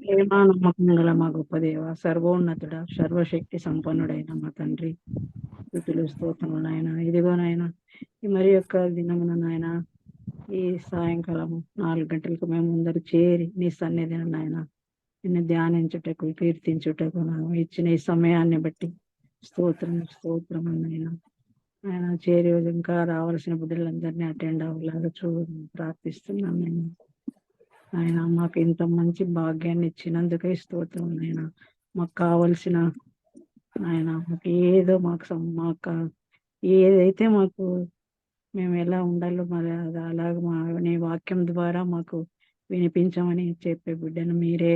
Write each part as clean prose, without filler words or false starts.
ప్రేమ నమ్మకం గల మా గొప్ప దేవ, సర్వోన్నతుడ, సర్వశక్తి సంపన్నుడైన మా తండ్రి, స్తుతులు స్తోత్రములు నాయన. ఇదిగోనైనా ఈ మరి యొక్క దినమున నాయన, ఈ సాయంకాలము 4 గంటలకు మేము ముందరు చేరి నీ సన్నిధిన నాయన నిన్ను ధ్యానించుటకు, కీర్తించుటకు ఇచ్చిన ఈ సమయాన్ని బట్టి స్తోత్రం నాయన. ఆయన చేరి ఇంకా రావాల్సిన బిడ్డలందరినీ అటెండ్ అవ్వలాగా ప్రార్థిస్తున్నాం నేను. ఆయన మాకు ఇంత మంచి భాగ్యాన్ని ఇచ్చినందుకే స్తోత్రం నాయన. మాకు కావలసిన ఆయన మాకు ఏదో మాకు ఏదైతే మాకు మేము ఎలా ఉండాలో మరి అది అలాగ నీ వాక్యం ద్వారా మాకు వినిపించమని చెప్పే బిడ్డను మీరే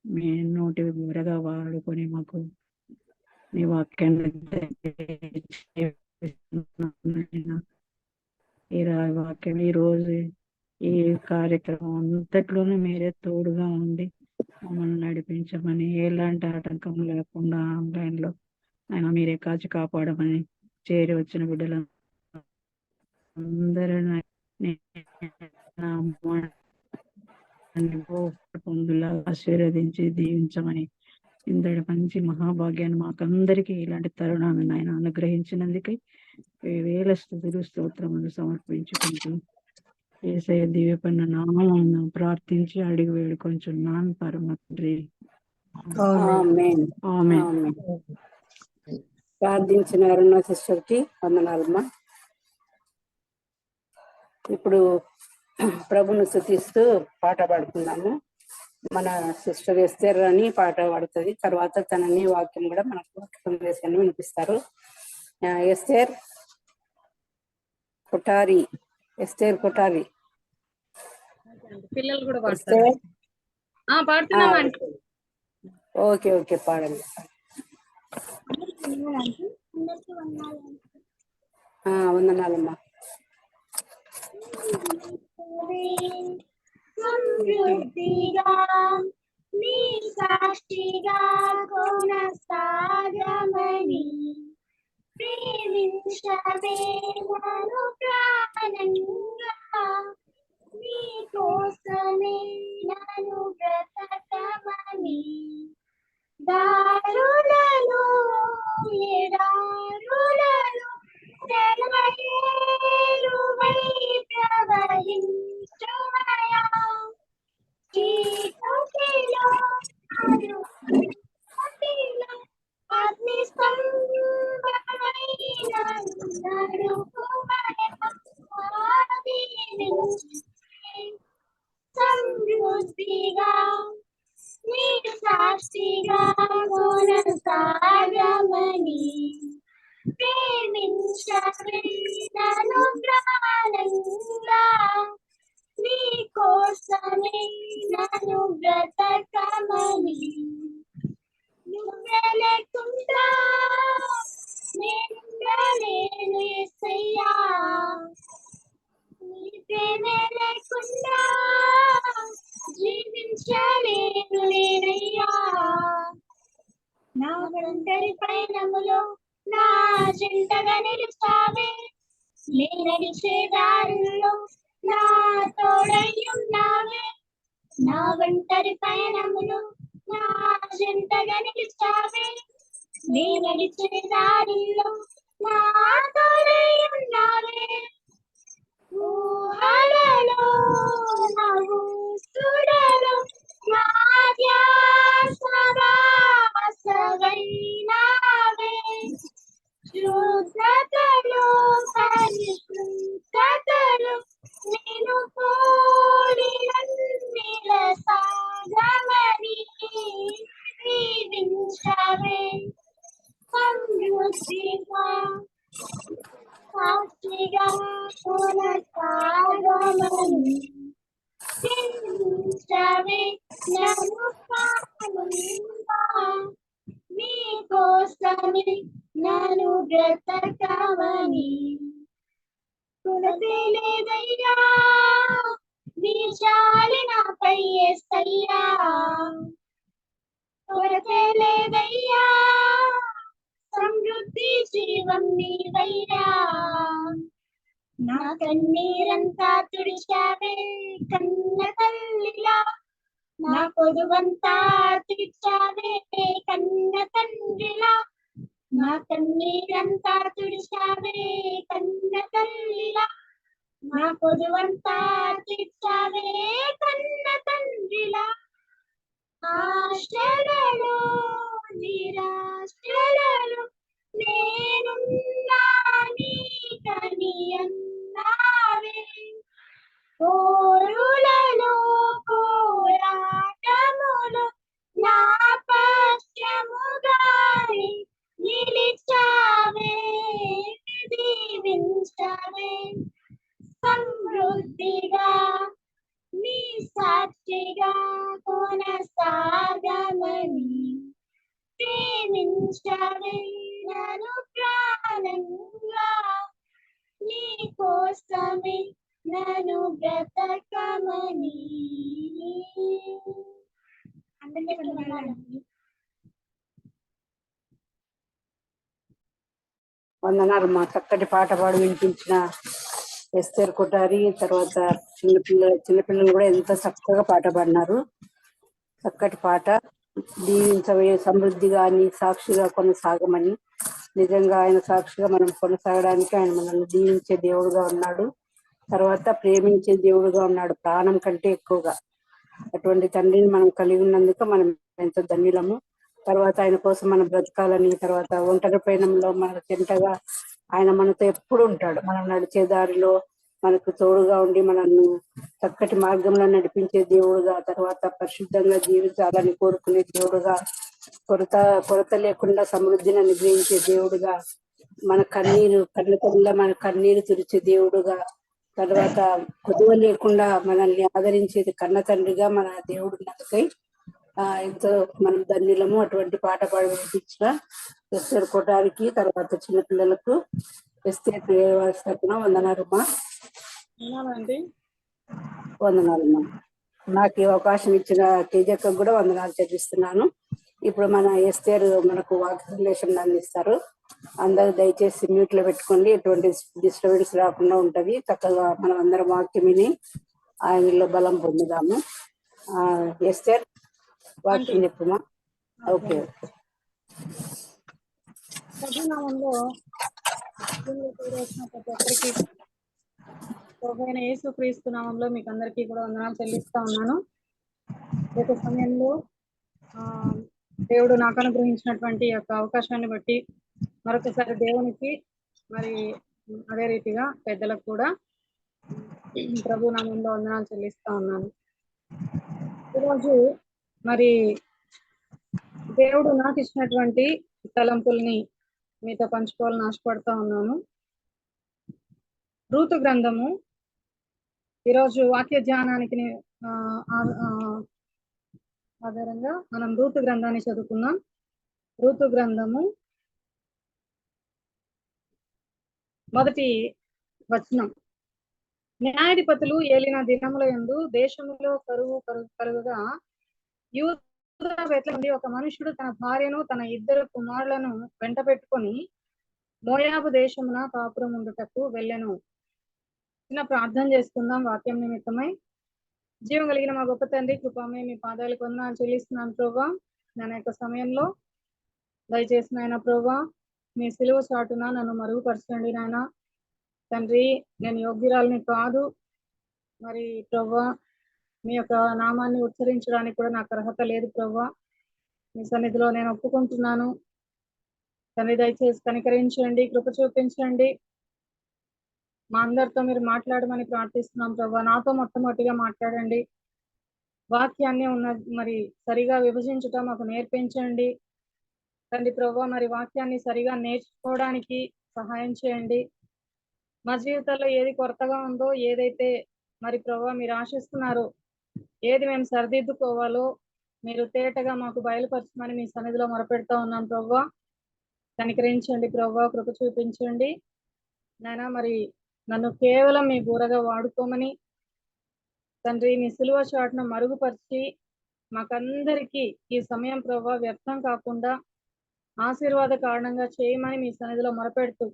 మీ నోటి ఊరగా వాడుకొని మాకు నీ వాక్యాన్ని ఈ వాక్యం ఈ రోజు ఈ కార్యక్రమం అంతట్లోనూ మీరే తోడుగా ఉండి మమ్మల్ని నడిపించమని, ఎలాంటి ఆటంకం లేకుండా ఆన్లైన్ లో ఆయన మీరే కాచి కాపాడమని, చేరి వచ్చిన బిడ్డలు అందరూ పొందులా ఆశీర్వదించి దీవించమని, ఇంతటి మంచి మహాభాగ్యాన్ని మాకందరికీ ఇలాంటి తరుణాన్ని ఆయన అనుగ్రహించినందుకే వేల స్తుతులు స్తోత్రములు సమర్పించుకుంటూ యేసయ్య దివ్యపన్న నామమున ప్రార్థించి అడిగి వేడుకొంచున్నాను పరమ తండ్రి. ఆమేన్. ప్రార్థించిన అరుణ సిస్టర్కి వందనాలమ్మా. ఇప్పుడు ప్రభును స్తుతిస్తూ పాట పాడుతున్నాము. మన సిస్టర్ ఎస్తేర్ అని పాట పాడుతుంది. తర్వాత తనని వాక్యం కూడా మనకు వాక్య సందేశాన్ని వినిపిస్తారు. ఎస్తేర్ కొఠారి పిల్లలు కూడా పాడతారు. ఓకే పాడండి. వందనాలమ్మా. సమృద్ధిగా నీ సాక్షిగా కొనసాగమని ప్రేమించవే నన్ను ప్రాణంగా, నీ కోసమే నన్ను బ్రతకమని దారులలో ఎడారులలో సెలయేరువై ప్రవహించుమయా, చీకటిలో అగ్ని స్తంభమైన సమృద్ధిగా నీకు సాక్షిగా కొనసాగమని ప్రేమించవే నన్ను ప్రాణంగా, నీ కోసమే నన్ను బ్రతకమని నువ్వే లేకుండా నేను యేసయ్యా, నీ ప్రేమే లేకుండా జీవించలేను నేనయ్యా. నా ఒంటరి పయనములో నా జంటగా నిలిచావే, నే నడిచే దారుల్లో నా తోడై ఉన్నావే. నా ఒంటరి పయనములో నా జంటగా నిలిచావే, నే నడిచే దారుల్లో నా తోడై ఉన్నావే. ఊహలలో నా ఊసులలో నా ధ్యాసవాసవైనావే, శుద్ధతలో పరిశుద్ధతలో నేను కోరి నన్నిల సాగమని దీవించవే. సమృద్ధిగా సాక్షిగా కొనసాగమని దీవించవే నన్ను ప్రాణంగా, నీ కోసమే నన్ను బ్రతకమని కొరతే లేదయ్యా నీ జాలి నాపై యేసయ్యా, కొరతే లేదయ్యా సమృద్ధి జీవం నీవయ్యా. నా కన్నీరంతా తుడిచావే కన్న తల్లిలా, నా కొదువంతా తీర్చావే కన్న తండ్రిలా, నా కన్నీరంతా తుడిచావే కన్న తల్లిలా, నా కొదువంతా తీర్చావే కన్న తండ్రిలా. ఆశ్రయలో నిరాశ్రయలో నేనున్నా నీకని అన్నావే, పోరులలో పోరాటములో నా పక్షముగాని నిలిచావే, దీవించావే సమృద్ధిగా నీ సాక్షిగా కొనసాగమని, ప్రేమించవే నన్ను ప్రాణంగా, నీ కోసమే నన్ను బ్రతకమని. అందరికీ వందనాలండి. వందనాలు మా చక్కటి పాట పాడి వినిపించిన ఎస్తేర్ కొఠారి, తర్వాత చిన్నపిల్లలు కూడా ఎంత చక్కగా పాట పాడినారు. చక్కటి పాట. దీవించవే సమృద్ధిగా నీ సాక్షిగా కొనసాగమని. నిజంగా ఆయన సాక్షిగా మనం కొనసాగడానికి ఆయన మనల్ని దీవించే దేవుడుగా ఉన్నాడు. తర్వాత ప్రేమించే దేవుడుగా ఉన్నాడు ప్రాణం కంటే ఎక్కువగా. అటువంటి తండ్రిని మనం కలిగి ఉన్నందుకు మనం ఎంతో ధన్యులము. తర్వాత ఆయన కోసం మనం బ్రతకాలని, తర్వాత ఒంటరి పయనంలో మనకు చెంటగా ఆయన మనతో ఎప్పుడు ఉంటాడు. మనం నడిచే దారిలో మనకు తోడుగా ఉండి మనల్ని చక్కటి మార్గంలో నడిపించే దేవుడుగా, తర్వాత పరిశుద్ధంగా జీవించాలని కోరుకునే దేవుడుగా, కొరత లేకుండా సమృద్ధిని అనుగ్రహించే దేవుడుగా, మన మన కన్నీరు తుడిచే దేవుడుగా, తర్వాత కొదువ లేకుండా మనల్ని ఆదరించేది కన్న తండ్రిగా మన దేవుడు మనకై ఎంతో మనం ధన్యులము. అటువంటి పాట పాడి వినిపించిన ఎస్తేర్ కొఠారికి, తర్వాత చిన్నపిల్లలకు ఎస్తేర్ తరపున వందనాలమ్మా. వందనాలమ్మా. నాకు ఈ అవకాశం ఇచ్చిన తేజక్క కూడా వందనాలు చెల్లిస్తున్నాను. ఇప్పుడు మన ఎస్తేర్ మనకు వాక్య సందేశం అందిస్తారు. అందరూ దయచేసి మ్యూట్ లో పెట్టుకోండి, ఎటువంటి డిస్టర్బెన్స్ రాకుండా ఉంటది. చక్కగా మనం అందరం వాక్యం విని ఆయనలో బలం పొందుదాము. ఎస్తేర్ వాక్యం చెప్పుమా. ఓకే. ప్రభునామంలో ప్రతి ఒక్కరికి ప్రభువైన యేసుక్రీస్తు నామంలో మీకు అందరికీ కూడా వందనాలు చెల్లిస్తా ఉన్నాను. గత సమయంలో దేవుడు నాకు అనుగ్రహించినటువంటి యొక్క అవకాశాన్ని బట్టి మరొకసారి దేవునికి, మరి అదే రీతిగా పెద్దలకు కూడా ప్రభు నామంలో వందనాలు చెల్లిస్తా ఉన్నాను. ఈరోజు మరి దేవుడు నాకు ఇచ్చినటువంటి తలంపుల్ని మీతో పంచుకోవాలని ఆశపడతా ఉన్నాను. రూతు గ్రంథము, ఈరోజు వాక్య ధ్యానానికి ఆధారంగా మనం రూతు గ్రంథాన్ని చదువుకుందాం. రూతు గ్రంథము 1వ వచనం. న్యాయాధిపతులు ఏలిన దినముల యందు దేశములో కరువుగా యూదా నుండి ఒక మనుషుడు తన భార్యను తన 2 కుమారులను వెంట పెట్టుకొని మోయాబు దేశమున కాపురం ఉండుటకు వెళ్ళెను. చిన్న ప్రార్థన చేసుకుందాం వాక్యం నిమిత్తమై. జీవం కలిగిన మా గొప్ప తండ్రి, కృపమే మీ పాదాలకు వందనాలు చెల్లిస్తున్నాను ప్రభువా. నేను యొక్క సమయంలో దయచేసి నాయన ప్రభువా, మీ సిలువ చాటున నన్ను మరుగుపరచండి నాయన తండ్రి. నేను యోగ్యురాలని కాదు, మరి ప్రభువా మీ యొక్క నామాన్ని ఉచ్చరించడానికి కూడా నాకు అర్హత లేదు ప్రభువా. మీ సన్నిధిలో నేను ఒప్పుకుంటున్నాను తండ్రి. దయచేసి కనికరించండి, కృప చూపించండి. మా అందరితో మీరు మాట్లాడమని ప్రార్థిస్తున్నాం ప్రభా. నాతో మొట్టమొదటిగా మాట్లాడండి. వాక్యాన్ని మరి సరిగా విభజించటం మాకు నేర్పించండి తండ్రి ప్రభా. మరి వాక్యాన్ని సరిగా నేర్చుకోవడానికి సహాయం చేయండి. మా జీవితాల్లో ఏది కొరతగా ఉందో, ఏదైతే మరి ప్రభా మీరు ఆశిస్తున్నారో, ఏది మేము సరిదిద్దుకోవాలో మీరు తేటగా మాకు బయలుపరచమని మీ సన్నిధిలో మొరపెడతా ఉన్నాం ప్రభా. కనికరించండి ప్రభా, కృప చూపించండి నాయన. మరి నన్ను కేవలం మీ బూరగా వాడుకోమని తండ్రి, మీ సిలువ చాటును మరుగుపరిచి మాకందరికీ ఈ సమయం ప్రభా వ్యర్థం కాకుండా ఆశీర్వాద కారణంగా చేయమని మీ సన్నిధిలో మొరపెడుతూ,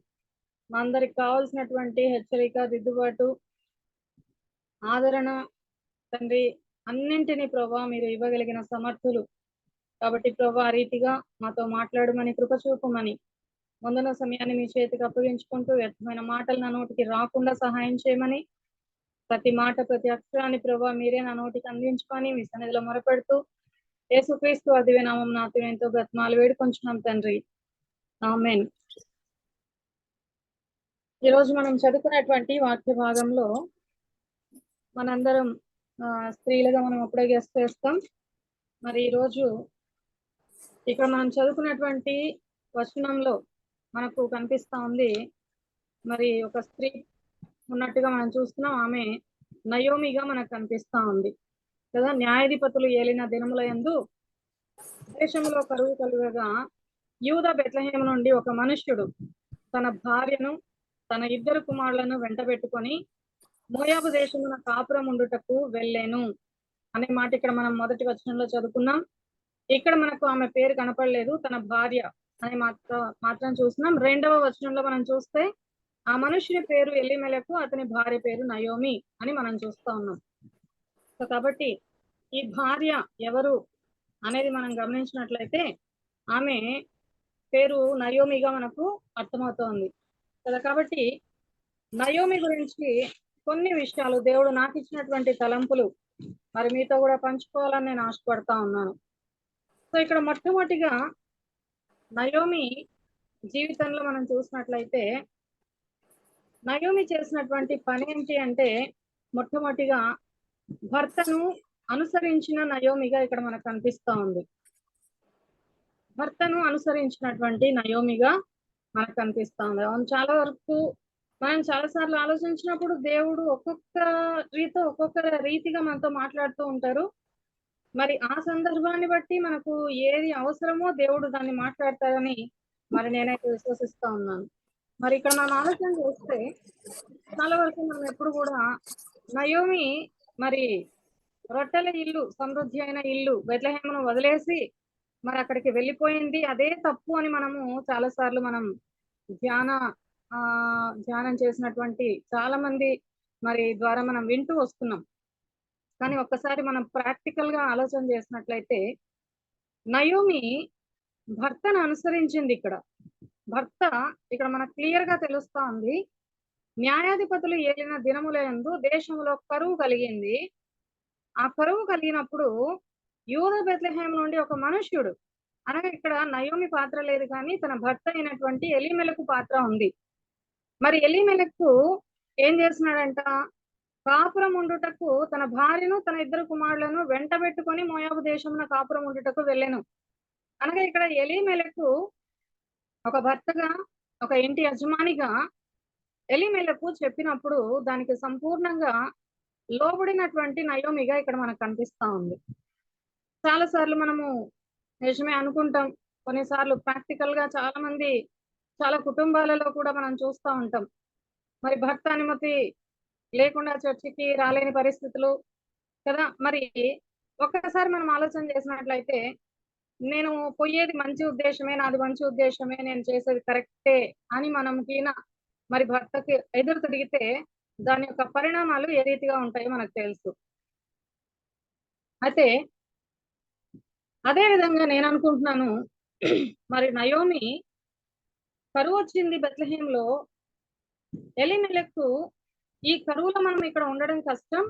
మా అందరికి కావాల్సినటువంటి హెచ్చరిక, దిద్దుబాటు, ఆదరణ తండ్రి అన్నింటినీ ప్రభా మీరు ఇవ్వగలిగిన సమర్థులు. కాబట్టి ప్రభా ఆ రీతిగా మాతో మాట్లాడమని, కృప చూపమని, ముందున్న సమయాన్ని మీ చేతికి అప్పగించుకుంటూ వ్యర్థమైన మాటలు నా నోటికి రాకుండా సహాయం చేయమని, ప్రతి మాట ప్రతి అక్షరాన్ని ప్రభా మీరే నా నోటికి అందించుకొని మీ సన్నిధిలో మొరపెడుతూ యేసుక్రీస్తు అదివే నామం నాతో ఎంతో బ్రతమాలు వేడుకొంచున్నాం తండ్రి, ఆమేన్. ఈరోజు మనం చదువుకున్నటువంటి వాక్య భాగంలో మనందరం స్త్రీలుగా మనం అప్పుడే గెస్ట్ చేస్తాం. మరి ఈరోజు ఇక్కడ మనం చదువుకున్నటువంటి వచనంలో మనకు కనిపిస్తా ఉంది, మరి ఒక స్త్రీ ఉన్నట్టుగా మనం చూస్తున్నాం. ఆమె నయోమిగా మనకు కనిపిస్తా ఉంది కదా. న్యాయాధిపతులు ఏలిన దినముల యందు దేశంలో కరువు కలుగగా యూదా బెత్లెహేము నుండి ఒక మనుష్యుడు తన భార్యను తన 2 కుమారులను వెంటబెట్టుకొని మోయాబు దేశమున కాపురం ఉండుటకు వెళ్ళాను అనే మాట ఇక్కడ మనం మొదటి వచనంలో చదువుకున్నాం. ఇక్కడ మనకు ఆమె పేరు కనపడలేదు, తన భార్య అని మాత్రం చూస్తున్నాం. 2వ వచనంలో మనం చూస్తే ఆ మనుషుని పేరు ఎలీమెలకు, అతని భార్య పేరు నయోమి అని మనం చూస్తా ఉన్నాం. సో కాబట్టి ఈ భార్య ఎవరు అనేది మనం గమనించినట్లయితే ఆమె పేరు నయోమిగా మనకు అర్థమవుతోంది కదా. కాబట్టి నయోమి గురించి కొన్ని విషయాలు దేవుడు నాకు ఇచ్చినటువంటి తలంపులు మరి మీతో కూడా పంచుకోవాలని నేను ఆశపడతా ఉన్నాను. సో ఇక్కడ మొట్టమొదటిగా నయోమి జీవితంలో మనం చూసినట్లయితే నయోమి చేసినటువంటి పని ఏంటి అంటే, మొట్టమొదటిగా భర్తను అనుసరించిన నయోమిగా ఇక్కడ మనకు కనిపిస్తా ఉంది. భర్తను అనుసరించినటువంటి నయోమిగా మనకు కనిపిస్తా ఉంది. అవును, చాలా వరకు మనం చాలాసార్లు ఆలోచించినప్పుడు దేవుడు ఒక్కొక్క రీతిగా మనతో మాట్లాడుతూ ఉంటారు. మరి ఆ సందర్భాన్ని బట్టి మనకు ఏది అవసరమో దేవుడు దాన్ని మాట్లాడతారని మరి నేనైతే విశ్వసిస్తా ఉన్నాను. మరి ఇక్కడ మనం ఆలోచన చేస్తే చాలా వరకు మనం ఎప్పుడు కూడా నయోమి మరి రొట్టెల ఇల్లు, సమృద్ధి అయిన ఇల్లు బెత్లెహేమును వదిలేసి మరి అక్కడికి వెళ్ళిపోయింది, అదే తప్పు అని మనము చాలా సార్లు మనం ధ్యానం చేసినటువంటి చాలా మంది మరి ద్వారా మనం వింటూ వస్తున్నాం. కానీ ఒక్కసారి మనం ప్రాక్టికల్ గా ఆలోచన చేసినట్లయితే నయోమి భర్తను అనుసరించింది. భర్త ఇక్కడ మనకు క్లియర్ గా తెలుస్తా ఉంది. న్యాయాధిపతులు ఏలిన దినముల యందు దేశంలో కరువు కలిగింది. ఆ కరువు కలిగినప్పుడు యూదా బెత్లెహేము నుండి ఒక మనుష్యుడు, అనగా ఇక్కడ నయోమి పాత్ర లేదు కానీ తన భర్త అయినటువంటి ఎలీమెలకు పాత్ర ఉంది. మరి ఎలీమెలకు ఏం చేస్తున్నాడంట, కాపురం ఉండుటకు తన భార్యను తన 2 కుమారులను వెంటబెట్టుకొని మోయాబు దేశమున కాపురం ఉండుటకు వెళ్ళెను. అనగా ఇక్కడ ఎలీమెలకు ఒక భర్తగా, ఒక ఇంటి యజమానిగా ఎలీమెలకు చెప్పినప్పుడు దానికి సంపూర్ణంగా లోబడినటువంటి నయోమిగా ఇక్కడ మనకు కనిపిస్తా ఉంది. చాలా సార్లు మనము నిజమే అనుకుంటాం, కొన్నిసార్లు ప్రాక్టికల్ గా చాలా కుటుంబాలలో కూడా మనం చూస్తూ ఉంటాం. మరి భర్త అనుమతి లేకుండా చర్చికి రాలేని పరిస్థితులు కదా. మరి ఒక్కసారి మనం ఆలోచన చేసినట్లయితే, నేను పోయేది మంచి ఉద్దేశమే, నాది మంచి ఉద్దేశమే, నేను చేసేది కరెక్టే అని మనం మరి భర్తకి ఎదురు తిరిగితే దాని యొక్క పరిణామాలు ఏ రీతిగా ఉంటాయో మనకు తెలుసు. అయితే అదే విధంగా నేను అనుకుంటున్నాను, మరి నయోమి కరువు వచ్చింది బెత్లెహేంలో, ఎలీమెలకు ఈ కరువులో మనం ఇక్కడ ఉండడం కష్టం,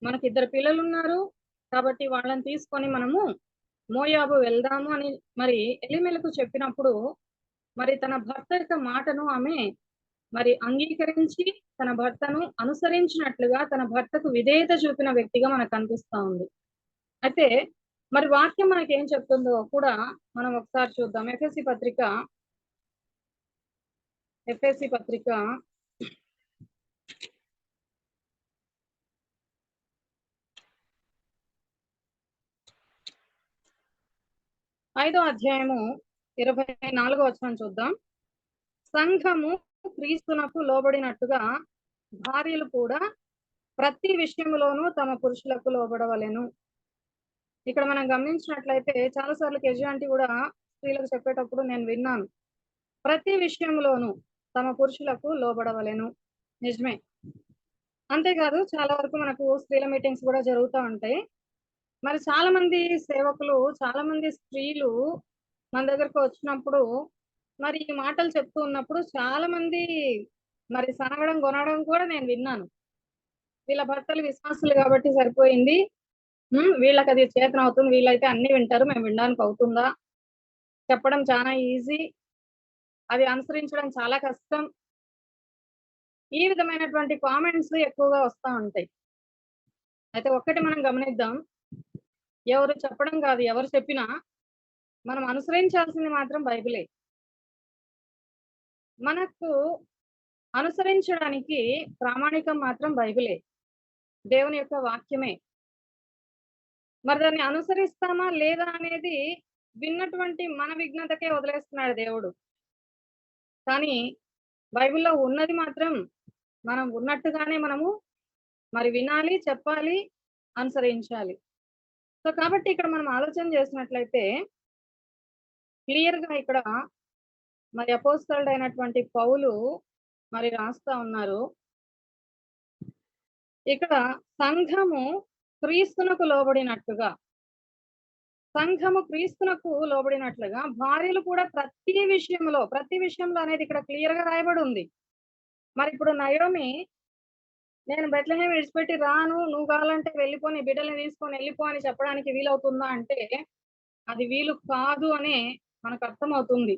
మనకి 2 పిల్లలు ఉన్నారు కాబట్టి వాళ్ళని తీసుకొని మనము మోయాబు వెళ్దాము అని మరి ఎలీమెలకు చెప్పినప్పుడు మరి తన భర్త యొక్క మాటను ఆమె మరి అంగీకరించి తన భర్తను అనుసరించినట్లుగా తన భర్తకు విధేయత చూపిన వ్యక్తిగా మనకు కనిపిస్తా ఉంది. అయితే మరి వాక్యం మనకి ఏం చెప్తుందో కూడా మనం ఒకసారి చూద్దాం. ఎఫెసీ పత్రిక 5వ అధ్యాయము 24వ వచనం చూద్దాం. సంఘము క్రీస్తునకు లోబడినట్టుగా భార్యలు కూడా ప్రతి విషయంలోనూ తమ పురుషులకు లోబడవలెను. ఇక్కడ మనం గమనించినట్లయితే చాలా సార్లు కేజీ కూడా స్త్రీలకు చెప్పేటప్పుడు నేను విన్నాను, ప్రతి విషయంలోనూ తమ పురుషులకు లోబడవలెను. నిజమే, అంతేకాదు చాలా వరకు మనకు స్త్రీల మీటింగ్స్ కూడా జరుగుతూ ఉంటాయి. మరి చాలా మంది సేవకులు, చాలా మంది స్త్రీలు మన దగ్గరకు వచ్చినప్పుడు మరి ఈ మాటలు చెప్తూ ఉన్నప్పుడు చాలా మంది మరి సనగడం, గొనగడం కూడా నేను విన్నాను. వీళ్ళ భర్తలు విశ్వాసులు కాబట్టి సరిపోయింది. వీళ్ళకి అది చేతనవుతుంది. వీళ్ళైతే అన్ని వింటారు. మేము వినడానికి అవుతుందా? చెప్పడం చాలా ఈజీ. అది అనుసరించడం చాలా కష్టం. ఈ విధమైనటువంటి కామెంట్స్ ఎక్కువగా వస్తా ఉంటాయి. అయితే ఒక్కటి మనం గమనిద్దాం. ఎవరు చెప్పడం కాదు, ఎవరు చెప్పినా మనం అనుసరించాల్సింది మాత్రం బైబిలే. మనకు అనుసరించడానికి ప్రామాణికం మాత్రం బైబిలే, దేవుని యొక్క వాక్యమే. మరి దాన్ని అనుసరిస్తామా లేదా అనేది విన్నటువంటి మన విఘ్నతకే వదిలేస్తున్నాడు దేవుడు. కానీ బైబిల్లో ఉన్నది మాత్రం మనం ఉన్నట్టుగానే మనము మరి వినాలి, చెప్పాలి, అనుసరించాలి. సో కాబట్టి ఇక్కడ మనం ఆలోచన చేసినట్లయితే క్లియర్ గా ఇక్కడ మరి అపోస్తలుడైనటువంటి పౌలు మరి రాస్తా ఉన్నారు. ఇక్కడ సంఘము క్రీస్తునకు లోబడినట్టుగా, సంఘము క్రీస్తునకు లోబడినట్లుగా భార్యలు కూడా ప్రతి విషయంలో అనేది ఇక్కడ క్లియర్ గా రాయబడి ఉంది. మరి ఇప్పుడు నయోమి నేను బెత్లెహేం విడిచిపెట్టి రాను, నువ్వు కావాలంటే వెళ్ళిపో, నీ బిడ్డల్ని తీసుకొని వెళ్ళిపో అని చెప్పడానికి వీలవుతుందా అంటే అది వీలు కాదు అనే మనకు అర్థమవుతుంది.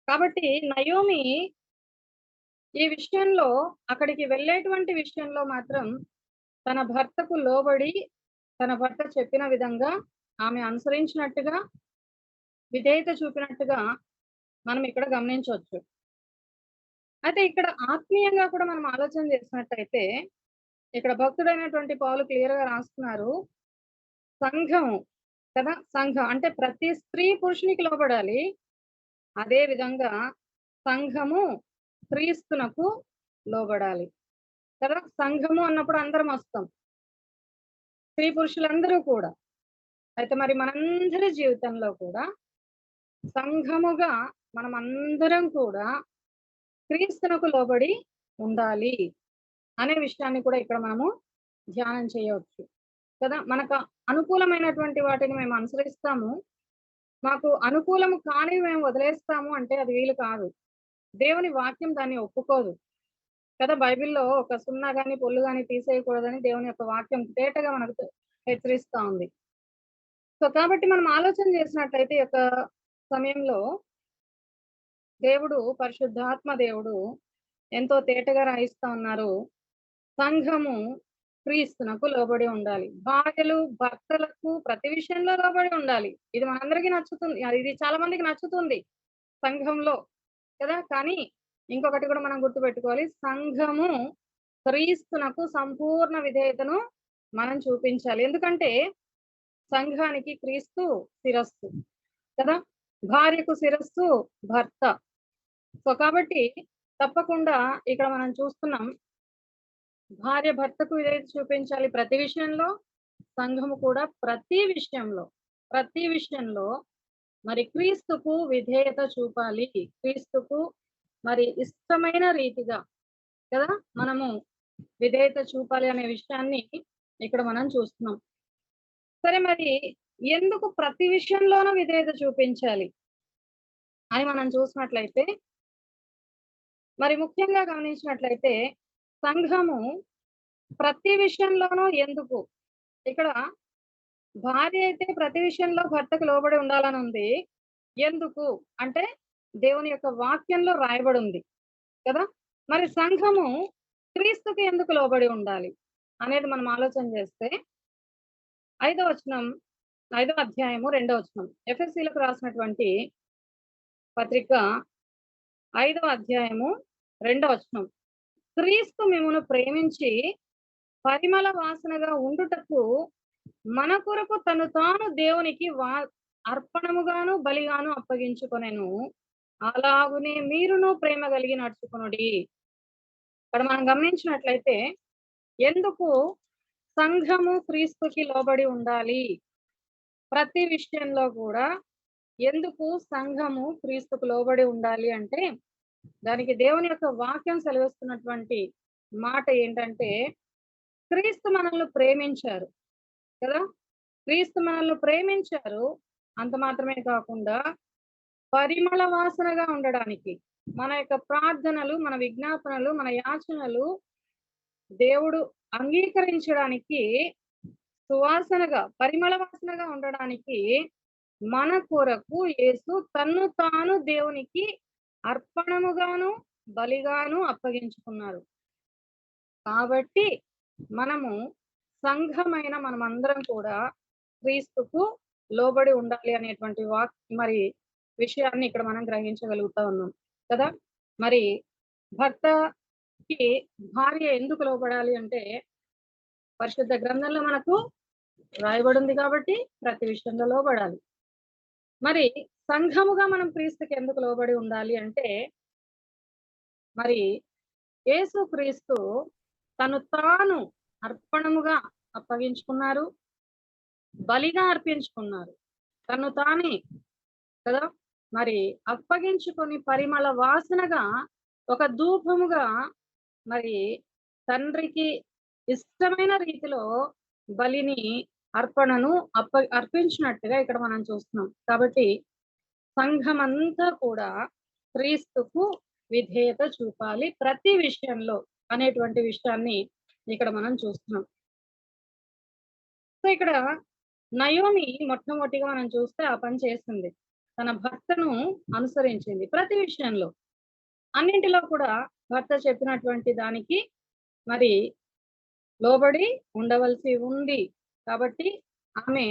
కాబట్టి నయోమి ఈ విషయంలో అక్కడికి వెళ్ళేటువంటి విషయంలో మాత్రం తన భర్తకు లోబడి తన భర్త చెప్పిన విధంగా ఆమె అనుసరించినట్టుగా, విధేయత చూపినట్టుగా మనం ఇక్కడ గమనించవచ్చు. అయితే ఇక్కడ ఆత్మీయంగా కూడా మనం ఆలోచన చేసినట్టయితే ఇక్కడ భక్తుడైనటువంటి పౌలు క్లియర్ గా రాస్తున్నారు, సంఘము కదా, సంఘం అంటే ప్రతి స్త్రీ పురుషునికి లోబడాలి. అదే విధంగా సంఘము క్రీస్తునకు లోబడాలి కదా. సంఘము అన్నప్పుడు అందరం వస్తాం, స్త్రీ పురుషులందరూ కూడా. అయితే మరి మనందరి జీవితంలో కూడా సంఘముగా మనం అందరం కూడా క్రీస్తునకు లోబడి ఉండాలి అనే విషయాన్ని కూడా ఇక్కడ మనము ధ్యానం చేయవచ్చు కదా. మనకు అనుకూలమైనటువంటి వాటిని మేము అనుసరిస్తాము, మాకు అనుకూలము కాని మేము వదిలేస్తాము అంటే అది వీలు కాదు. దేవుని వాక్యం దాన్ని ఒప్పుకోదు కదా. బైబిల్లో ఒక సున్నా గాని పొల్లు గాని తీసేయకూడదని దేవుని యొక్క వాక్యం తేటగా మనకు హెచ్చరిస్తా ఉంది. సో కాబట్టి మనం ఆలోచన చేసినట్లయితే ఈ యొక్క సమయంలో దేవుడు, పరిశుద్ధాత్మ దేవుడు ఎంతో తేటగా రాయిస్తా ఉన్నారు, సంఘము క్రీస్తునకు లోబడి ఉండాలి. భార్యలు భర్తలకు ప్రతి విషయంలో లోబడి ఉండాలి. ఇది మనందరికీ నచ్చుతుంది, ఇది చాలా మందికి నచ్చుతుంది సంఘంలో కదా. కానీ ఇంకొకటి కూడా మనం గుర్తుపెట్టుకోవాలి, సంఘము క్రీస్తునకు సంపూర్ణ విధేయతను మనం చూపించాలి. ఎందుకంటే సంఘానికి క్రీస్తు శిరస్సు కదా, భార్యకు శిరస్సు భర్త. సో కాబట్టి తప్పకుండా ఇక్కడ మనం చూస్తున్నాం, భార్య భర్తకు విధేయత చూపించాలి ప్రతి విషయంలో, సంఘము కూడా ప్రతి విషయంలో మరి క్రీస్తుకు విధేయత చూపాలి. క్రీస్తుకు మరి ఇష్టమైన రీతిగా కదా మనము విధేయత చూపాలి అనే విషయాన్ని ఇక్కడ మనం చూస్తున్నాం. సరే, మరి ఎందుకు ప్రతి విషయంలోనూ విధేయత చూపించాలి అని మనం చూసినట్లయితే, మరి ముఖ్యంగా గమనించినట్లయితే సంఘము ప్రతి విషయంలోనూ ఎందుకు, ఇక్కడ భార్య అయితే ప్రతి విషయంలో భర్తకు లోబడి ఉండాలని ఉంది. ఎందుకు అంటే దేవుని యొక్క వాక్యంలో రాయబడి ఉంది కదా. మరి సంఘము క్రీస్తుకి ఎందుకు లోబడి ఉండాలి అనేది మనం ఆలోచన చేస్తే 5వ వచనం, 5వ అధ్యాయము 2వ వచనం, ఎఫెసీలకు రాసినటువంటి పత్రిక 5వ అధ్యాయము 2వ వచనం, క్రీస్తు మిమ్మును ప్రేమించి పరిమళ వాసనగా ఉండుటకు మన కొరకు తను తాను దేవునికి అర్పణముగాను బలిగాను అప్పగించుకొనెను, అలాగునే మీరును ప్రేమ కలిగి నడుచుకొనుడి. ఇక్కడ మనం గమనించినట్లయితే ఎందుకు సంఘము క్రీస్తుకి లోబడి ఉండాలి, ప్రతి విషయంలో కూడా ఎందుకు సంఘము క్రీస్తుకు లోబడి ఉండాలి అంటే దానికి దేవుని యొక్క వాక్యం సెలవిస్తున్నటువంటి మాట ఏంటంటే, క్రీస్తు మనల్ని ప్రేమించారు కదా. క్రీస్తు మనల్ని ప్రేమించారు. అంత మాత్రమే కాకుండా పరిమళ వాసనగా ఉండడానికి, మన యొక్క ప్రార్థనలు, మన విజ్ఞాపనలు, మన యాచనలు దేవుడు అంగీకరించడానికి, సువాసనగా పరిమళ వాసనగా ఉండడానికి మన కొరకు యేసు తన్ను తాను దేవునికి అర్పణముగాను బలిగాను అప్పగించుకున్నారు. కాబట్టి మనము సంఘమైన మనమందరం కూడా క్రీస్తుకు లోబడి ఉండాలి అనేటువంటి విషయాన్ని ఇక్కడ మనం గ్రహించగలుగుతా ఉన్నాం కదా. మరి భర్తకి భార్య ఎందుకు లోబడాలి అంటే, పరిశుద్ధ గ్రంథంలో మనకు రాయబడి ఉంది కాబట్టి ప్రతి విషయంలో లోబడాలి. మరి సంఘముగా మనం క్రీస్తుకి ఎందుకు లోబడి ఉండాలి అంటే, మరి యేసు క్రీస్తు తను తాను అర్పణముగా అప్పగించుకున్నారు, బలిగా అర్పించుకున్నారు. తను తానే కదా మరి అప్పగించుకొని పరిమళ వాసనగా ఒక ధూపముగా మరి తండ్రికి ఇష్టమైన రీతిలో బలిని అర్పణను అర్పించినట్టుగా ఇక్కడ మనం చూస్తున్నాం. కాబట్టి సంఘమంతా కూడా క్రీస్తుకు విధేయత చూపాలి ప్రతి విషయంలో అనేటువంటి విషయాన్ని ఇక్కడ మనం చూస్తున్నాం. సో ఇక్కడ నయోమి మొట్టమొదటిగా మనం చూస్తే ఆ పని చేసింది. తన భర్తను అనుసరించింది ప్రతి విషయంలో, అన్నింటిలో కూడా భర్త చెప్పినటువంటి దానికి మరి లోబడి ఉండవలసి ఉంది. కాబట్టి ఆమె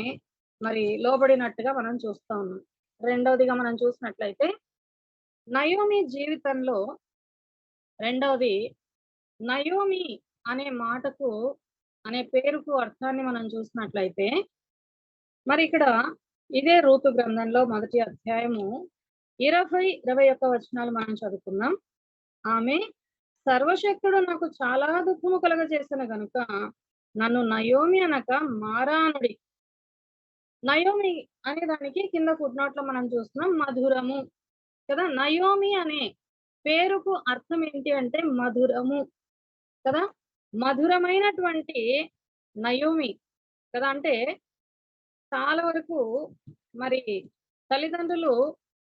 మరి లోబడినట్టుగా మనం చూస్తా ఉన్నాం. రెండవదిగా మనం చూసినట్లయితే నయోమి జీవితంలో రెండవది, నయోమి అనే మాటకు అనే పేరుకు అర్థాన్ని మనం చూసినట్లయితే, మరి ఇక్కడ ఇదే రూతు గ్రంథంలో 1వ అధ్యాయము 20-21 వచనాలు మనం చదువుకుందాం. ఆమె సర్వశక్తుడు నాకు చాలా దుఃఖము కలగజేసిన గనుక నన్ను నయోమి అనక మారానుడి. నయోమి అనే దానికి కింద ఫుట్నోట్లో మనం చూస్తున్నాం మధురము కదా. నయోమి అనే పేరుకు అర్థం ఏంటి అంటే మధురము కదా. మధురమైనటువంటి నయోమి కదా. అంటే చాలా వరకు మరి తల్లిదండ్రులు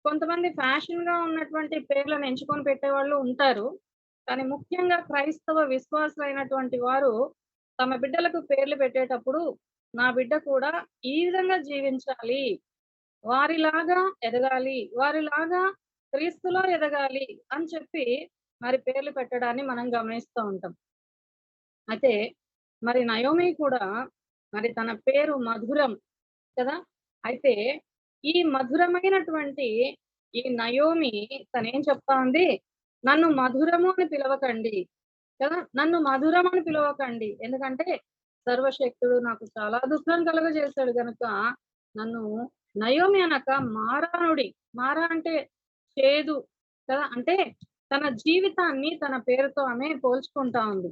కొంతమంది ఫ్యాషన్ గా ఉన్నటువంటి పేర్లను ఎంచుకొని పెట్టేవాళ్ళు ఉంటారు. కానీ ముఖ్యంగా క్రైస్తవ విశ్వాసులైనటువంటి వారు తమ బిడ్డలకు పేర్లు పెట్టేటప్పుడు నా బిడ్డ కూడా ఈ విధంగా జీవించాలి, వారిలాగా ఎదగాలి, వారిలాగా క్రీస్తులో ఎదగాలి అని చెప్పి మరి పేర్లు పెట్టడాన్ని మనం గమనిస్తూ ఉంటాం. అయితే మరి నయోమి కూడా మరి తన పేరు మధురం కదా. అయితే ఈ మధురమైనటువంటి ఈ నయోమి తనేం చెప్తా ఉంది, నన్ను మధురము అని పిలవకండి కదా, నన్ను మధురం అని పిలవకండి, ఎందుకంటే సర్వశక్తుడు నాకు చాలా దుఃఖం కలుగజేశాడు గనుక నన్ను నయోమి అనక మారానుడి. మారా అంటే చేదు కదా. అంటే తన జీవితాన్ని తన పేరుతో ఆమె పోల్చుకుంటా ఉంది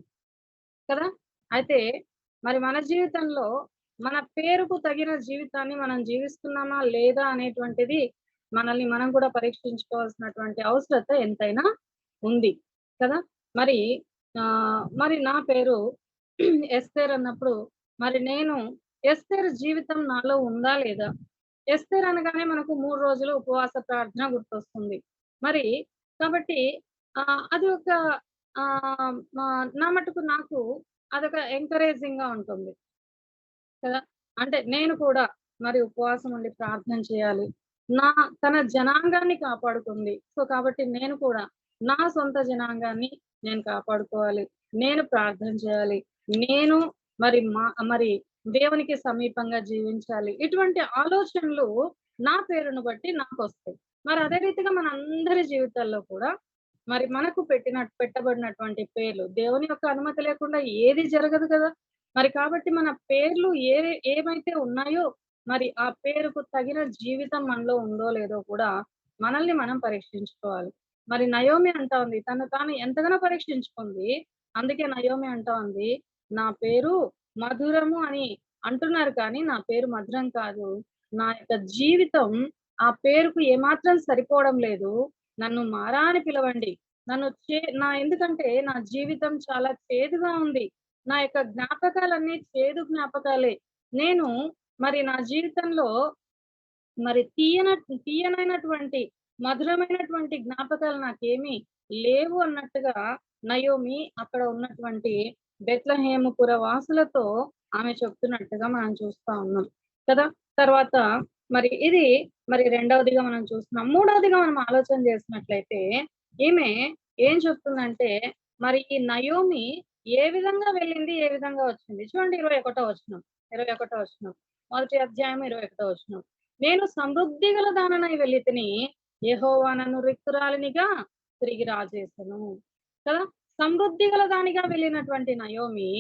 కదా. అయితే మరి మన జీవితంలో మన పేరుకు తగిన జీవితాన్ని మనం జీవిస్తున్నామా లేదా అనేటువంటిది మనల్ని మనం కూడా పరీక్షించుకోవాల్సినటువంటి అవసరత ఎంతైనా ఉంది కదా. మరి మరి నా పేరు ఎస్తేర్ అన్నప్పుడు మరి నేను ఎస్తేర్ జీవితం నాలో ఉందా లేదా? ఎస్తేర్ అనగానే మనకు 3 రోజులు ఉపవాస ప్రార్థన గుర్తొస్తుంది. మరి కాబట్టి అది ఒక నా మటుకు నాకు అదొక ఎంకరేజింగ్ గా ఉంటుంది కదా. అంటే నేను కూడా మరి ఉపవాసం ఉండి ప్రార్థన చేయాలి, తన జనాంగాన్ని కాపాడుకుంది. సో కాబట్టి నేను కూడా నా సొంత జనాంగాన్ని నేను కాపాడుకోవాలి, నేను ప్రార్థన చేయాలి, నేను మరి దేవునికి సమీపంగా జీవించాలి. ఇటువంటి ఆలోచనలు నా పేరును బట్టి నాకు వస్తాయి. మరి అదే రీతిగా మన అందరి జీవితాల్లో కూడా మరి మనకు పెట్టబడినటువంటి పేర్లు దేవుని యొక్క అనుమతి లేకుండా ఏది జరగదు కదా. మరి కాబట్టి మన పేర్లు ఏమైతే ఉన్నాయో మరి ఆ పేరుకు తగిన జీవితం మనలో ఉందో లేదో కూడా మనల్ని మనం పరీక్షించుకోవాలి. మరి నయోమి అంటా ఉంది, తను తాను ఎంతగానో పరీక్షించుకుంది. అందుకే నయోమి అంటా ఉంది, నా పేరు మధురము అని అంటున్నారు కానీ నా పేరు మధురం కాదు, నా యొక్క జీవితం ఆ పేరుకు ఏమాత్రం సరిపోవడం లేదు, నన్ను మారా అని పిలవండి, ఎందుకంటే నా జీవితం చాలా చేదుగా ఉంది. నా యొక్క జ్ఞాపకాలన్నీ చేదు జ్ఞాపకాలే. నేను మరి నా జీవితంలో మరి తీయనైనటువంటి మధురమైనటువంటి జ్ఞాపకాలు నాకేమీ లేవు అన్నట్టుగా నయోమి అక్కడ ఉన్నటువంటి బెత్లెహేము పురవాసులతో ఆమె చెప్తున్నట్టుగా మనం చూస్తా ఉన్నాం కదా. తర్వాత ఇది రెండవదిగా మనం చూస్తున్నాం. మూడవదిగా మనం ఆలోచన చేసినట్లయితే ఈమె ఏం చెప్తుందంటే ఈ నయోమి ఏ విధంగా వెళ్ళింది, ఏ విధంగా వచ్చింది. చూడండి 21వ వచనం, మొదటి అధ్యాయం 21వ వచనం. నేను సమృద్ధి గల దాననై వెళ్ళితిని, యెహోవా నన్ను రిక్తురాలినిగా తిరిగి రాజేసెను కదా. సమృద్ధి గల దానిగా వెళ్ళినటువంటి నయోమి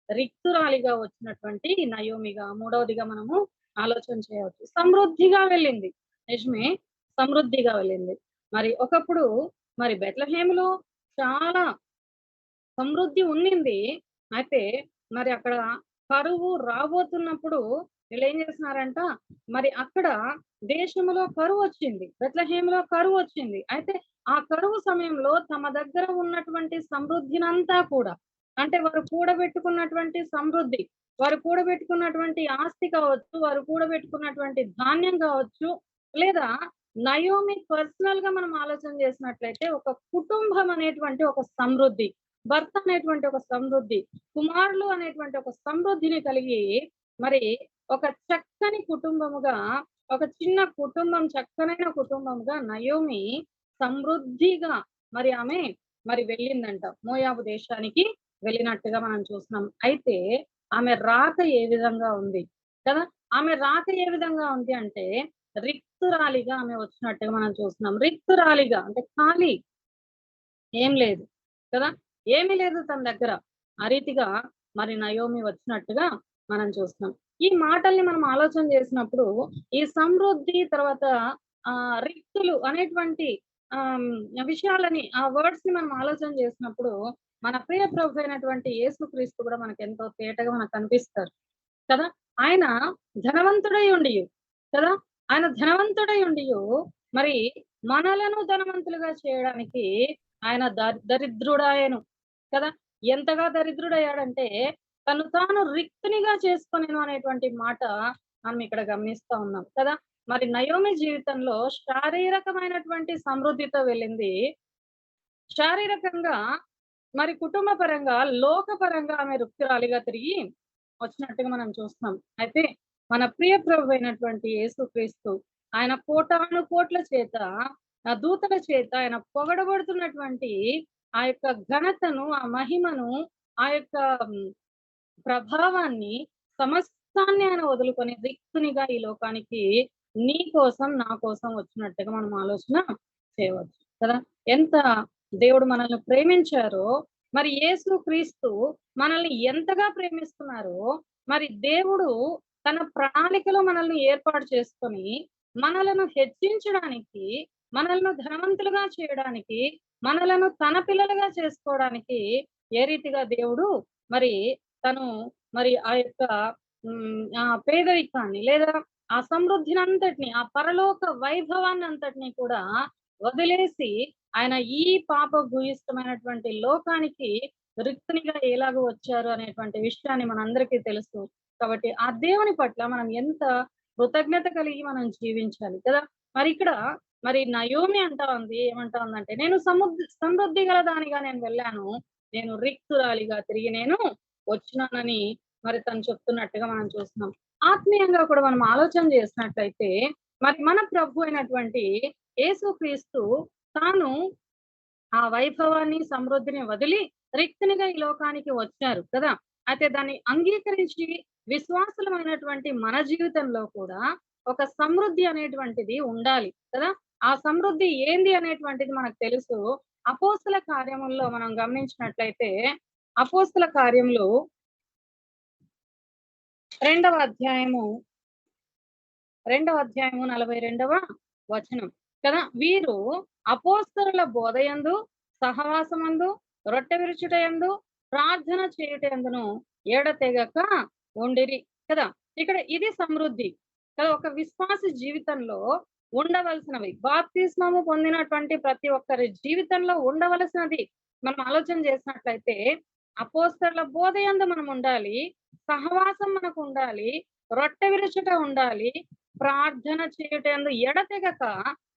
రిక్తురాలిగా వచ్చినటువంటి నయోమిగా మూడవదిగా మనము ఆలోచన చేయవచ్చు. సమృద్ధిగా వెళ్ళింది, నిజమే, సమృద్ధిగా వెళ్ళింది. ఒకప్పుడు బెత్లెహేములో చాలా సమృద్ధి ఉండింది. అయితే అక్కడ కరువు రాబోతున్నప్పుడు వీళ్ళు ఏం చేస్తున్నారంట, అక్కడ దేశంలో కరువు వచ్చింది, బెత్లెహేములో కరువు వచ్చింది. అయితే ఆ కరువు సమయంలో తమ దగ్గర ఉన్నటువంటి సమృద్ధినంతా కూడా, అంటే వారు కూడబెట్టుకున్నటువంటి సమృద్ధి, వారు కూడబెట్టుకున్నటువంటి ఆస్తి కావచ్చు, వారు కూడబెట్టుకున్నటువంటి ధాన్యం కావచ్చు, లేదా నయోమి పర్సనల్ గా మనం ఆలోచన చేసినట్లయితే ఒక కుటుంబం అనేటువంటి ఒక సమృద్ధి, భర్త అనేటువంటి ఒక సమృద్ధి, కుమారులు అనేటువంటి ఒక సమృద్ధిని కలిగి ఒక చక్కని కుటుంబముగా, ఒక చిన్న కుటుంబం, చక్కనైన కుటుంబముగా నయోమి సమృద్ధిగా ఆమె వెళ్ళిందంట, మోయాబు దేశానికి వెళ్ళినట్టుగా మనం చూస్తున్నాం. అయితే ఆమె రాక ఏ విధంగా ఉంది కదా, ఆమె రాక ఏ విధంగా ఉంది అంటే రిక్తురాలిగా ఆమె వచ్చినట్టుగా మనం చూస్తున్నాం. రిక్తురాలిగా అంటే ఖాళీ, ఏం లేదు కదా, ఏమీ లేదు తన దగ్గర. ఆ రీతిగా నయోమి వచ్చినట్టుగా మనం చూస్తున్నాం. ఈ మాటల్ని మనం ఆలోచన చేసినప్పుడు ఈ సమృద్ధి తర్వాత రిక్తులు అనేటువంటి విషయాలని, ఆ వర్డ్స్ ని మనం ఆలోచన చేసినప్పుడు మన ప్రియ ప్రభు అయినటువంటి యేసుక్రీస్తు కూడా మనకు ఎంతో తేటగా మనకు కనిపిస్తారు కదా. ఆయన ధనవంతుడై ఉండి కదా, ఆయన ధనవంతుడై ఉండి మనలను ధనవంతులుగా చేయడానికి ఆయన దరిద్రుడాయను కదా. ఎంతగా దరిద్రుడయ్యాడంటే తను తాను రిక్తునిగా చేసుకొనేను అనేటువంటి మాట మనం ఇక్కడ గమనిస్తా ఉన్నాం కదా. నయోమి జీవితంలో శారీరకమైనటువంటి సమృద్ధితో వెళ్ళింది, శారీరకంగా కుటుంబ పరంగా, లోకపరంగా ఆమె రిక్తురాలిగా తిరిగి వచ్చినట్టుగా మనం చూస్తున్నాం. అయితే మన ప్రియ ప్రభు అయినటువంటి యేసుక్రీస్తు ఆయన కోటాను కోట్ల చేత, దూతల చేత ఆయన పొగడబడుతున్నటువంటి ఆ యొక్క ఘనతను, ఆ మహిమను, ఆ యొక్క ప్రభావాన్ని, సమస్తాన్ని ఆయన వదులుకొని రిక్తునిగా ఈ లోకానికి నీ కోసం, నా కోసం వచ్చినట్టుగా మనం ఆలోచన చేయవచ్చు కదా. ఎంత దేవుడు మనల్ని ప్రేమించారో, యేసుక్రీస్తు మనల్ని ఎంతగా ప్రేమిస్తున్నారో, దేవుడు తన ప్రణాళికలో మనల్ని ఏర్పాటు చేసుకొని మనలను హెచ్చించడానికి, మనల్ని ధనవంతులుగా చేయడానికి, మనలను తన పిల్లలుగా చేసుకోవడానికి ఏ రీతిగా దేవుడు తను ఆ యొక్క ఆ పేదరికాన్ని లేదా ఆ సమృద్ధిని అంతటిని, ఆ పరలోక వైభవాన్ని అంతటిని కూడా వదిలేసి ఆయన ఈ పాప భూయిష్టమైనటువంటి లోకానికి రిక్తునిగా ఎలాగో వచ్చారు అనేటువంటి విషయాన్ని మనందరికీ తెలుసు. కాబట్టి ఆ దేవుని పట్ల మనం ఎంత కృతజ్ఞత కలిగి మనం జీవించాలి కదా. ఇక్కడ నయోమి ఏమంటా ఉందంటే నేను సమృద్ధి గల దానిగా నేను వెళ్ళాను, నేను రిక్తురాలిగా తిరిగి నేను వచ్చినానని తను చెప్తున్నట్టుగా మనం చూస్తున్నాం. ఆత్మీయంగా కూడా మనం ఆలోచన చేసినట్లయితే మన ప్రభు అయినటువంటి యేసుక్రీస్తు తాను ఆ వైభవాన్ని, సమృద్ధిని వదిలి రిక్తునిగా ఈ లోకానికి వచ్చారు కదా. అయితే దాన్ని అంగీకరించి విశ్వాసులమైనటువంటి మన జీవితంలో కూడా ఒక సమృద్ధి అనేటువంటిది ఉండాలి కదా. ఆ సమృద్ధి ఏంది అనేటువంటిది మనకు తెలుసు. అపోస్తల కార్యముల్లో మనం గమనించినట్లయితే అపోస్తల కార్యములు 2వ అధ్యాయము 42వ వచనం కదా. వీరు అపోస్తలుల బోధయందు, సహవాసమందు, రొట్టె విరుచుటయందు, ప్రార్థన చేయుటయందును ఎడతెగక ఉండిరి కదా. ఇక్కడ ఇది సమృద్ధి కదా. ఒక విశ్వాస జీవితంలో ఉండవలసినవి. బాప్తిస్మము పొందినటువంటి ప్రతి ఒక్కరి జీవితంలో ఉండవలసినది మనం ఆలోచన చేసినట్లయితే, అపోస్తలుల బోధ యందు మనం ఉండాలి, సహవాసం మనకు ఉండాలి, రొట్టె విరుచుట ఉండాలి, ప్రార్థన చేయుట యందు ఎడతెగక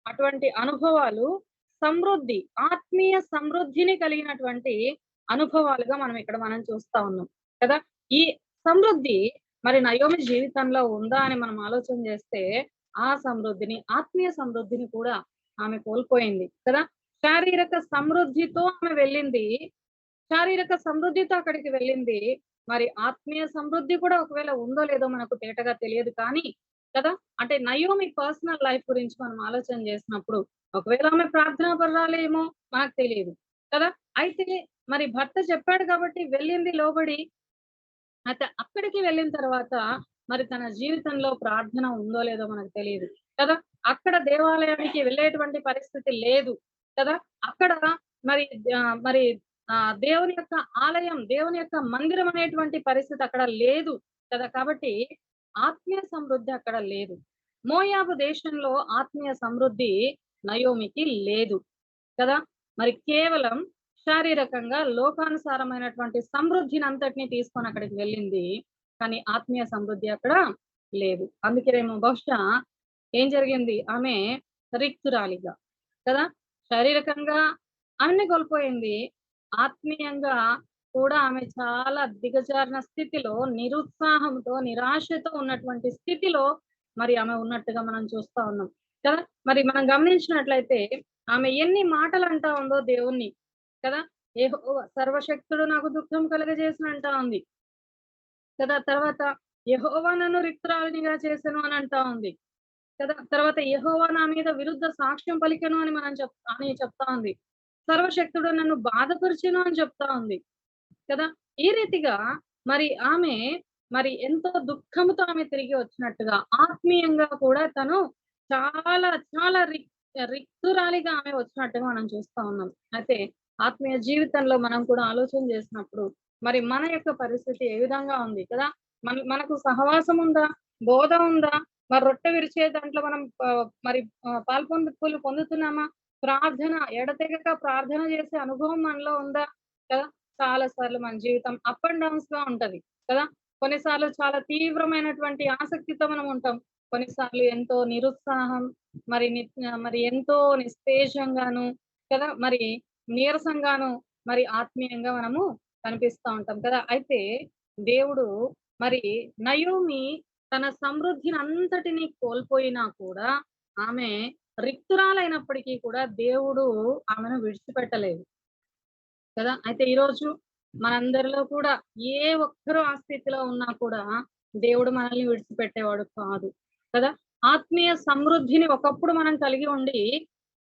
అటువంటి అనుభవాలు సమృద్ధి, ఆత్మీయ సమృద్ధిని కలిగినటువంటి అనుభవాలుగా మనం చూస్తా ఉన్నాం కదా. ఈ సమృద్ధి మరి నయోమి జీవితంలో ఉందా అని మనం ఆలోచన చేస్తే, ఆ సమృద్ధిని, ఆత్మీయ సమృద్ధిని కూడా ఆమె కోల్పోయింది కదా. శారీరక సమృద్ధితో ఆమె వెళ్ళింది, శారీరక సమృద్ధితో అక్కడికి వెళ్ళింది. మరి ఆత్మీయ సమృద్ధి కూడా ఒకవేళ ఉందో లేదో మనకు తేటగా తెలియదు కానీ కదా. అంటే నయోమి పర్సనల్ లైఫ్ గురించి మనం ఆలోచన చేసినప్పుడు, ఒకవేళ ఆమె ప్రార్థనా పరురాలేమో మనకు తెలియదు కదా. అయితే మరి భర్త చెప్పాడు కాబట్టి వెళ్ళింది లోబడి. అయితే అక్కడికి వెళ్ళిన తర్వాత మరి తన జీవితంలో ప్రార్థన ఉందో లేదో మనకు తెలియదు కదా. అక్కడ దేవాలయానికి వెళ్ళేటువంటి పరిస్థితి లేదు కదా. అక్కడ మరి మరి దేవుని యొక్క ఆలయం, దేవుని యొక్క మందిరం అనేటువంటి పరిస్థితి అక్కడ లేదు కదా. కాబట్టి ఆత్మీయ సమృద్ధి అక్కడ లేదు. మోయాబు దేశంలో ఆత్మీయ సమృద్ధి నయోమికి లేదు కదా. మరి కేవలం శారీరకంగా లోకానుసారమైనటువంటి సమృద్ధిని అంతటిని తీసుకొని అక్కడికి వెళ్ళింది, కానీ ఆత్మీయ సమృద్ధి అక్కడ లేదు. అందుకేమో బహుశా ఏం జరిగింది, ఆమె రిక్తురాలిగా కదా, శారీరకంగా అన్ని కోల్పోయింది, ఆత్మీయంగా కూడా ఆమె చాలా దిగజారిన స్థితిలో, నిరుత్సాహంతో, నిరాశతో ఉన్నటువంటి స్థితిలో మరి ఆమె ఉన్నట్టుగా మనం చూస్తా ఉన్నాం కదా. మరి మనం గమనించినట్లయితే ఆమె ఎన్ని మాటలు అంటా ఉందో దేవుణ్ణి కదా. యెహోవా సర్వశక్తుడు నాకు దుఃఖం కలుగజేసిన అంటా ఉంది కదా. తర్వాత యెహోవా నన్ను రిక్తురాలినిగా చేసెను అని అంటా ఉంది కదా. తర్వాత యెహోవా నా మీద విరుద్ధ సాక్ష్యం పలికెను అని చెప్తా ఉంది. సర్వశక్తుడు నన్ను బాధపరిచెను అని చెప్తా ఉంది కదా. ఈ రీతిగా మరి ఆమె మరి ఎంతో దుఃఖంతో ఆమె తిరిగి వచ్చినట్టుగా, ఆత్మీయంగా కూడా తను చాలా చాలా రిక్తురాలిగా ఆమె వచ్చినట్టుగా మనం చూస్తా ఉన్నాం. అయితే ఆత్మీయ జీవితంలో మనం కూడా ఆలోచన చేసినప్పుడు మరి మన యొక్క పరిస్థితి ఏ విధంగా ఉంది కదా. మనకు సహవాసం ఉందా, బోధ ఉందా, మరి రొట్టె విరిచే దాంట్లో మనం మరి పొందుతున్నామా, ప్రార్థన ఎడతెగక ప్రార్థన చేసే అనుభవం మనలో ఉందా కదా. చాలా సార్లు మన జీవితం అప్ అండ్ డౌన్స్ గా ఉంటది కదా. కొన్నిసార్లు చాలా తీవ్రమైనటువంటి ఆసక్తితో మనం ఉంటాం, కొన్నిసార్లు ఎంతో నిరుత్సాహం, మరి ఎంతో నిస్తేజంగాను కదా, మరి నీరసంగాను, మరి ఆత్మీయంగా మనము కనిపిస్తా ఉంటాం కదా. అయితే దేవుడు మరి నయోమి తన సమృద్ధిని అంతటిని కోల్పోయినా కూడా, ఆమె రిక్తురాలైనప్పటికీ కూడా దేవుడు ఆమెను విడిచిపెట్టలేదు కదా. అయితే ఈరోజు మనందరిలో కూడా ఏ ఒక్కరూ ఆ స్థితిలో ఉన్నా కూడా దేవుడు మనల్ని విడిచిపెట్టేవాడు కాదు కదా. ఆత్మీయ సమృద్ధిని ఒకప్పుడు మనం కలిగి ఉండి,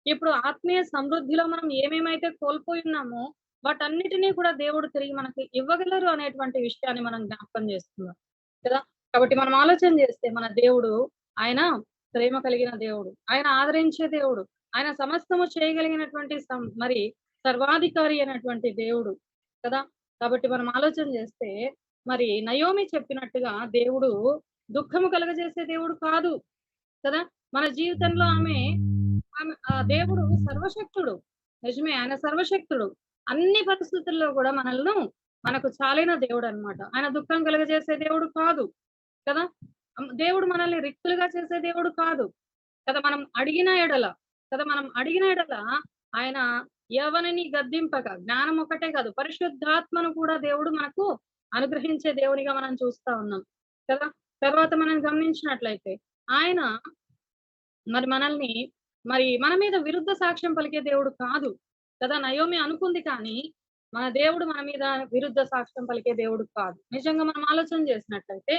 ఇప్పుడు ఆత్మీయ సమృద్ధిలో మనం ఏమేమైతే కోల్పోయి ఉన్నామో వాటన్నిటినీ కూడా దేవుడు తిరిగి మనకి ఇవ్వగలరు అనేటువంటి విషయాన్ని మనం జ్ఞాపకం చేస్తున్నాం కదా. కాబట్టి మనం ఆలోచన చేస్తే మన దేవుడు, ఆయన ప్రేమ కలిగిన దేవుడు, ఆయన ఆదరించే దేవుడు, ఆయన సమస్తము చేయగలిగినటువంటి మరి సర్వాధికారి అయినటువంటి దేవుడు కదా. కాబట్టి మనం ఆలోచన చేస్తే మరి నయోమి చెప్పినట్టుగా దేవుడు దుఃఖము కలుగజేసే దేవుడు కాదు కదా. మన జీవితంలో దేవుడు సర్వశక్తుడు, నిజమే, ఆయన సర్వశక్తుడు. అన్ని పరిస్థితుల్లో కూడా మనకు చాలిన దేవుడు అన్నమాట. ఆయన దుఃఖం కలుగజేసే దేవుడు కాదు కదా. దేవుడు మనల్ని రిక్తులుగా చేసే దేవుడు కాదు కదా. మనం అడిగిన ఎడల ఆయన ఎవరిని గద్దింపక, జ్ఞానం ఒకటే కాదు, పరిశుద్ధాత్మను కూడా దేవుడు మనకు అనుగ్రహించే దేవునిగా మనం చూస్తా ఉన్నాం కదా. తర్వాత మనం గమనించినట్లయితే ఆయన మరి మనల్ని మన మీద విరుద్ధ సాక్ష్యం పలికే దేవుడు కాదు కదా. నయోమి అనుకుంది కానీ మన దేవుడు మన మీద విరుద్ధ సాక్ష్యం పలికే దేవుడు కాదు. నిజంగా మనం ఆలోచన చేసినట్లయితే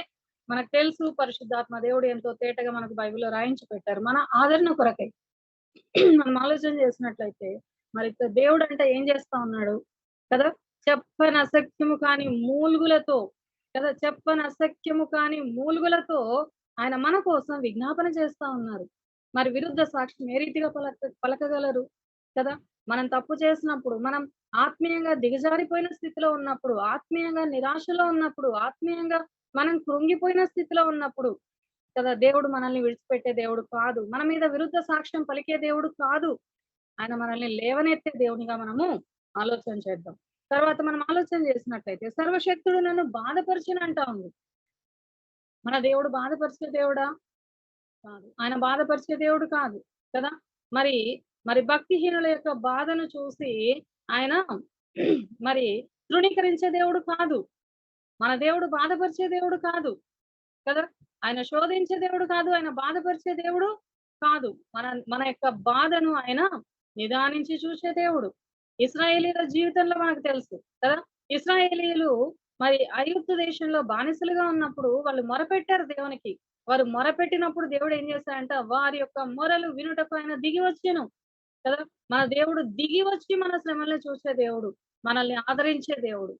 మనకు తెలుసు, పరిశుద్ధాత్మ దేవుడు ఎంతో తేటగా మనకు బైబిల్లో రాయించి పెట్టారు మన ఆదరణ కొరకై. మనం ఆలోచన చేసినట్లయితే మరి దేవుడు అంటే ఏం చేస్తా ఉన్నాడు కదా. చెప్పని అసఖ్యము కాని మూలుగులతో ఆయన మన కోసం విజ్ఞాపన చేస్తా ఉన్నారు. మరి విరుద్ధ సాక్ష్యం ఏ రీతిగా పలకగలరు కదా. మనం తప్పు చేసినప్పుడు, మనం ఆత్మీయంగా దిగజారిపోయిన స్థితిలో ఉన్నప్పుడు, ఆత్మీయంగా నిరాశలో ఉన్నప్పుడు, ఆత్మీయంగా మనం కృంగిపోయిన స్థితిలో ఉన్నప్పుడు కదా. దేవుడు మనల్ని విడిచిపెట్టే దేవుడు కాదు, మన మీద విరుద్ధ సాక్ష్యం పలికే దేవుడు కాదు. ఆయన మనల్ని లేవనెత్తే దేవునిగా మనము ఆలోచన చేద్దాం. తర్వాత మనం ఆలోచన చేసినట్లయితే సర్వశక్తుడు నన్ను బాధపరిచినంటా ఉంది. మన దేవుడు బాధపరిచే దేవుడా? కాదు. ఆయన బాధపరిచే దేవుడు కాదు కదా. మరి మరి భక్తిహీనుల యొక్క బాధను చూసి ఆయన మరి తృణీకరించే దేవుడు కాదు. మన దేవుడు బాధపరిచే దేవుడు కాదు కదా. ఆయన శోధించే దేవుడు కాదు, ఆయన బాధపరిచే దేవుడు కాదు. మన మన యొక్క బాధను ఆయన నిదానించి చూసే దేవుడు. ఇశ్రాయేలీయుల జీవితంలో మనకు తెలుసు కదా. ఇశ్రాయేలీయులు మరి ఐగుప్తు దేశంలో బానిసలుగా ఉన్నప్పుడు వాళ్ళు మొరపెట్టారు దేవునికి. వారు మొరపెట్టినప్పుడు దేవుడు ఏం చేశాడంట, వారి యొక్క మొరలు వినుటకు ఆయన దిగి వచ్చెను కదా. మన దేవుడు దిగి వచ్చి మన శ్రమల్ని చూసే దేవుడు, మనల్ని ఆదరించే దేవుడు.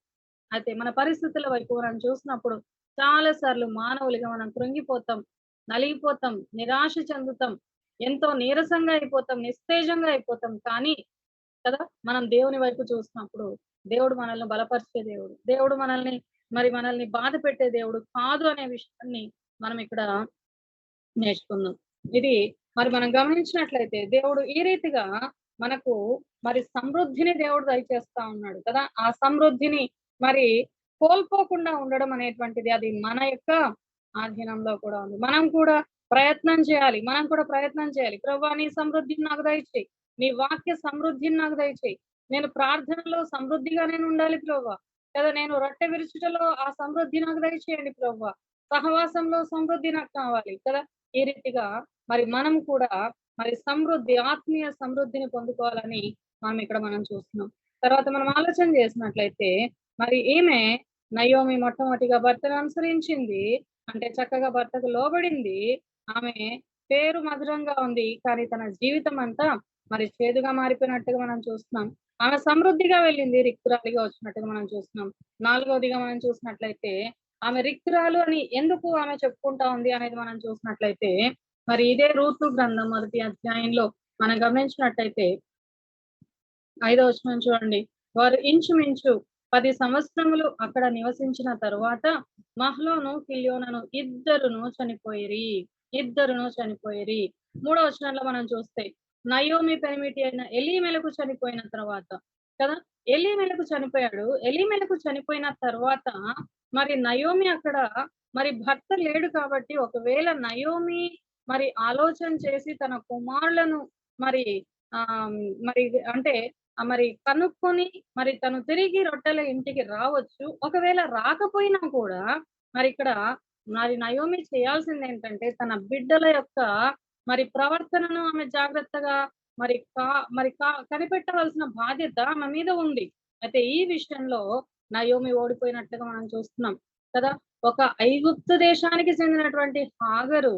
అయితే మన పరిస్థితుల వైపు మనం చూసినప్పుడు చాలా సార్లు మానవులుగా మనం కృంగిపోతాం, నలిగిపోతాం, నిరాశ చెందుతాం, ఎంతో నీరసంగా అయిపోతాం, నిస్తేజంగా అయిపోతాం. కానీ కదా మనం దేవుని వైపు చూసినప్పుడు దేవుడు మనల్ని బలపరిచే దేవుడు, దేవుడు మనల్ని బాధ పెట్టే దేవుడు కాదు అనే విషయాన్ని మనం ఇక్కడ నేర్చుకుందాం. ఇది మరి మనం గమనించినట్లయితే దేవుడు ఈ రీతిగా మనకు మరి సమృద్ధిని దేవుడు దయచేస్తా ఉన్నాడు కదా. ఆ సమృద్ధిని మరి కోల్పోకుండా ఉండడం అనేటువంటిది అది మన యొక్క ఆధీనంలో కూడా ఉంది. మనం కూడా ప్రయత్నం చేయాలి, ప్రభువా నీ సమృద్ధిని నాకు దయచేయి, నీ వాక్య సమృద్ధిని నాకు దయచేయి, నేను ప్రార్థనలో సమృద్ధిగా నేను ఉండాలి ప్రభువా కదా. నేను రొట్టె విరుచుటలో ఆ సమృద్ధి నాకు దయచేయండి ప్రభువా, సహవాసంలో సమృద్ధి నాకు కావాలి కదా. ఈ రీతిగా మరి మనం కూడా మరి సమృద్ధి, ఆత్మీయ సమృద్ధిని పొందుకోవాలని మనం చూస్తున్నాం. తర్వాత మనం ఆలోచన చేసినట్లయితే మరి ఈమె నయోమి మొట్టమొదటిగా భర్తను అనుసరించింది, అంటే చక్కగా భర్తకు లోబడింది. ఆమె పేరు మధురంగా ఉంది, కానీ తన జీవితం అంతా మరి చేదుగా మారిపోయినట్టుగా మనం చూస్తున్నాం. ఆమె సమృద్ధిగా వెళ్ళింది, రిక్తురాలిగా వచ్చినట్టుగా మనం చూస్తున్నాం. 4వదిగా మనం చూసినట్లయితే ఆమె రిక్తురాలు అని ఎందుకు ఆమె చెప్పుకుంటా ఉంది అనేది మనం చూసినట్లయితే మరి ఇదే రూతు గ్రంథం 1వ అధ్యాయంలో మనం గమనించినట్లయితే 5వ వచనం చూడండి. వారు ఇంచుమించు 10 సంవత్సరములు అక్కడ నివసించిన తరువాత మహ్లోను కిల్యోనను ఇద్దరును చనిపోయిరి. 3వ వచనంలో మనం చూస్తే నయోమి పెనిమిటి అయిన ఎలీమెలకు చనిపోయిన తర్వాత కదా, ఎలీమెలకు చనిపోయాడు. ఎలీమెలకు చనిపోయిన తర్వాత మరి నయోమి అక్కడ మరి భర్త లేడు కాబట్టి ఒకవేళ నయోమి మరి ఆలోచన చేసి తన కుమారులను మరి మరి అంటే మరి కనుక్కొని మరి తను తిరిగి రొట్టెల ఇంటికి రావచ్చు. ఒకవేళ రాకపోయినా కూడా మరి ఇక్కడ మరి నయోమి చేయాల్సింది ఏంటంటే తన బిడ్డల యొక్క మరి ప్రవర్తనను ఆమె జాగ్రత్తగా కనిపెట్టవలసిన బాధ్యత ఆమె మీద ఉంది. అయితే ఈ విషయంలో నయోమి ఓడిపోయినట్టుగా మనం చూస్తున్నాం కదా. ఒక ఐగుప్తు దేశానికి చెందినటువంటి హాగరు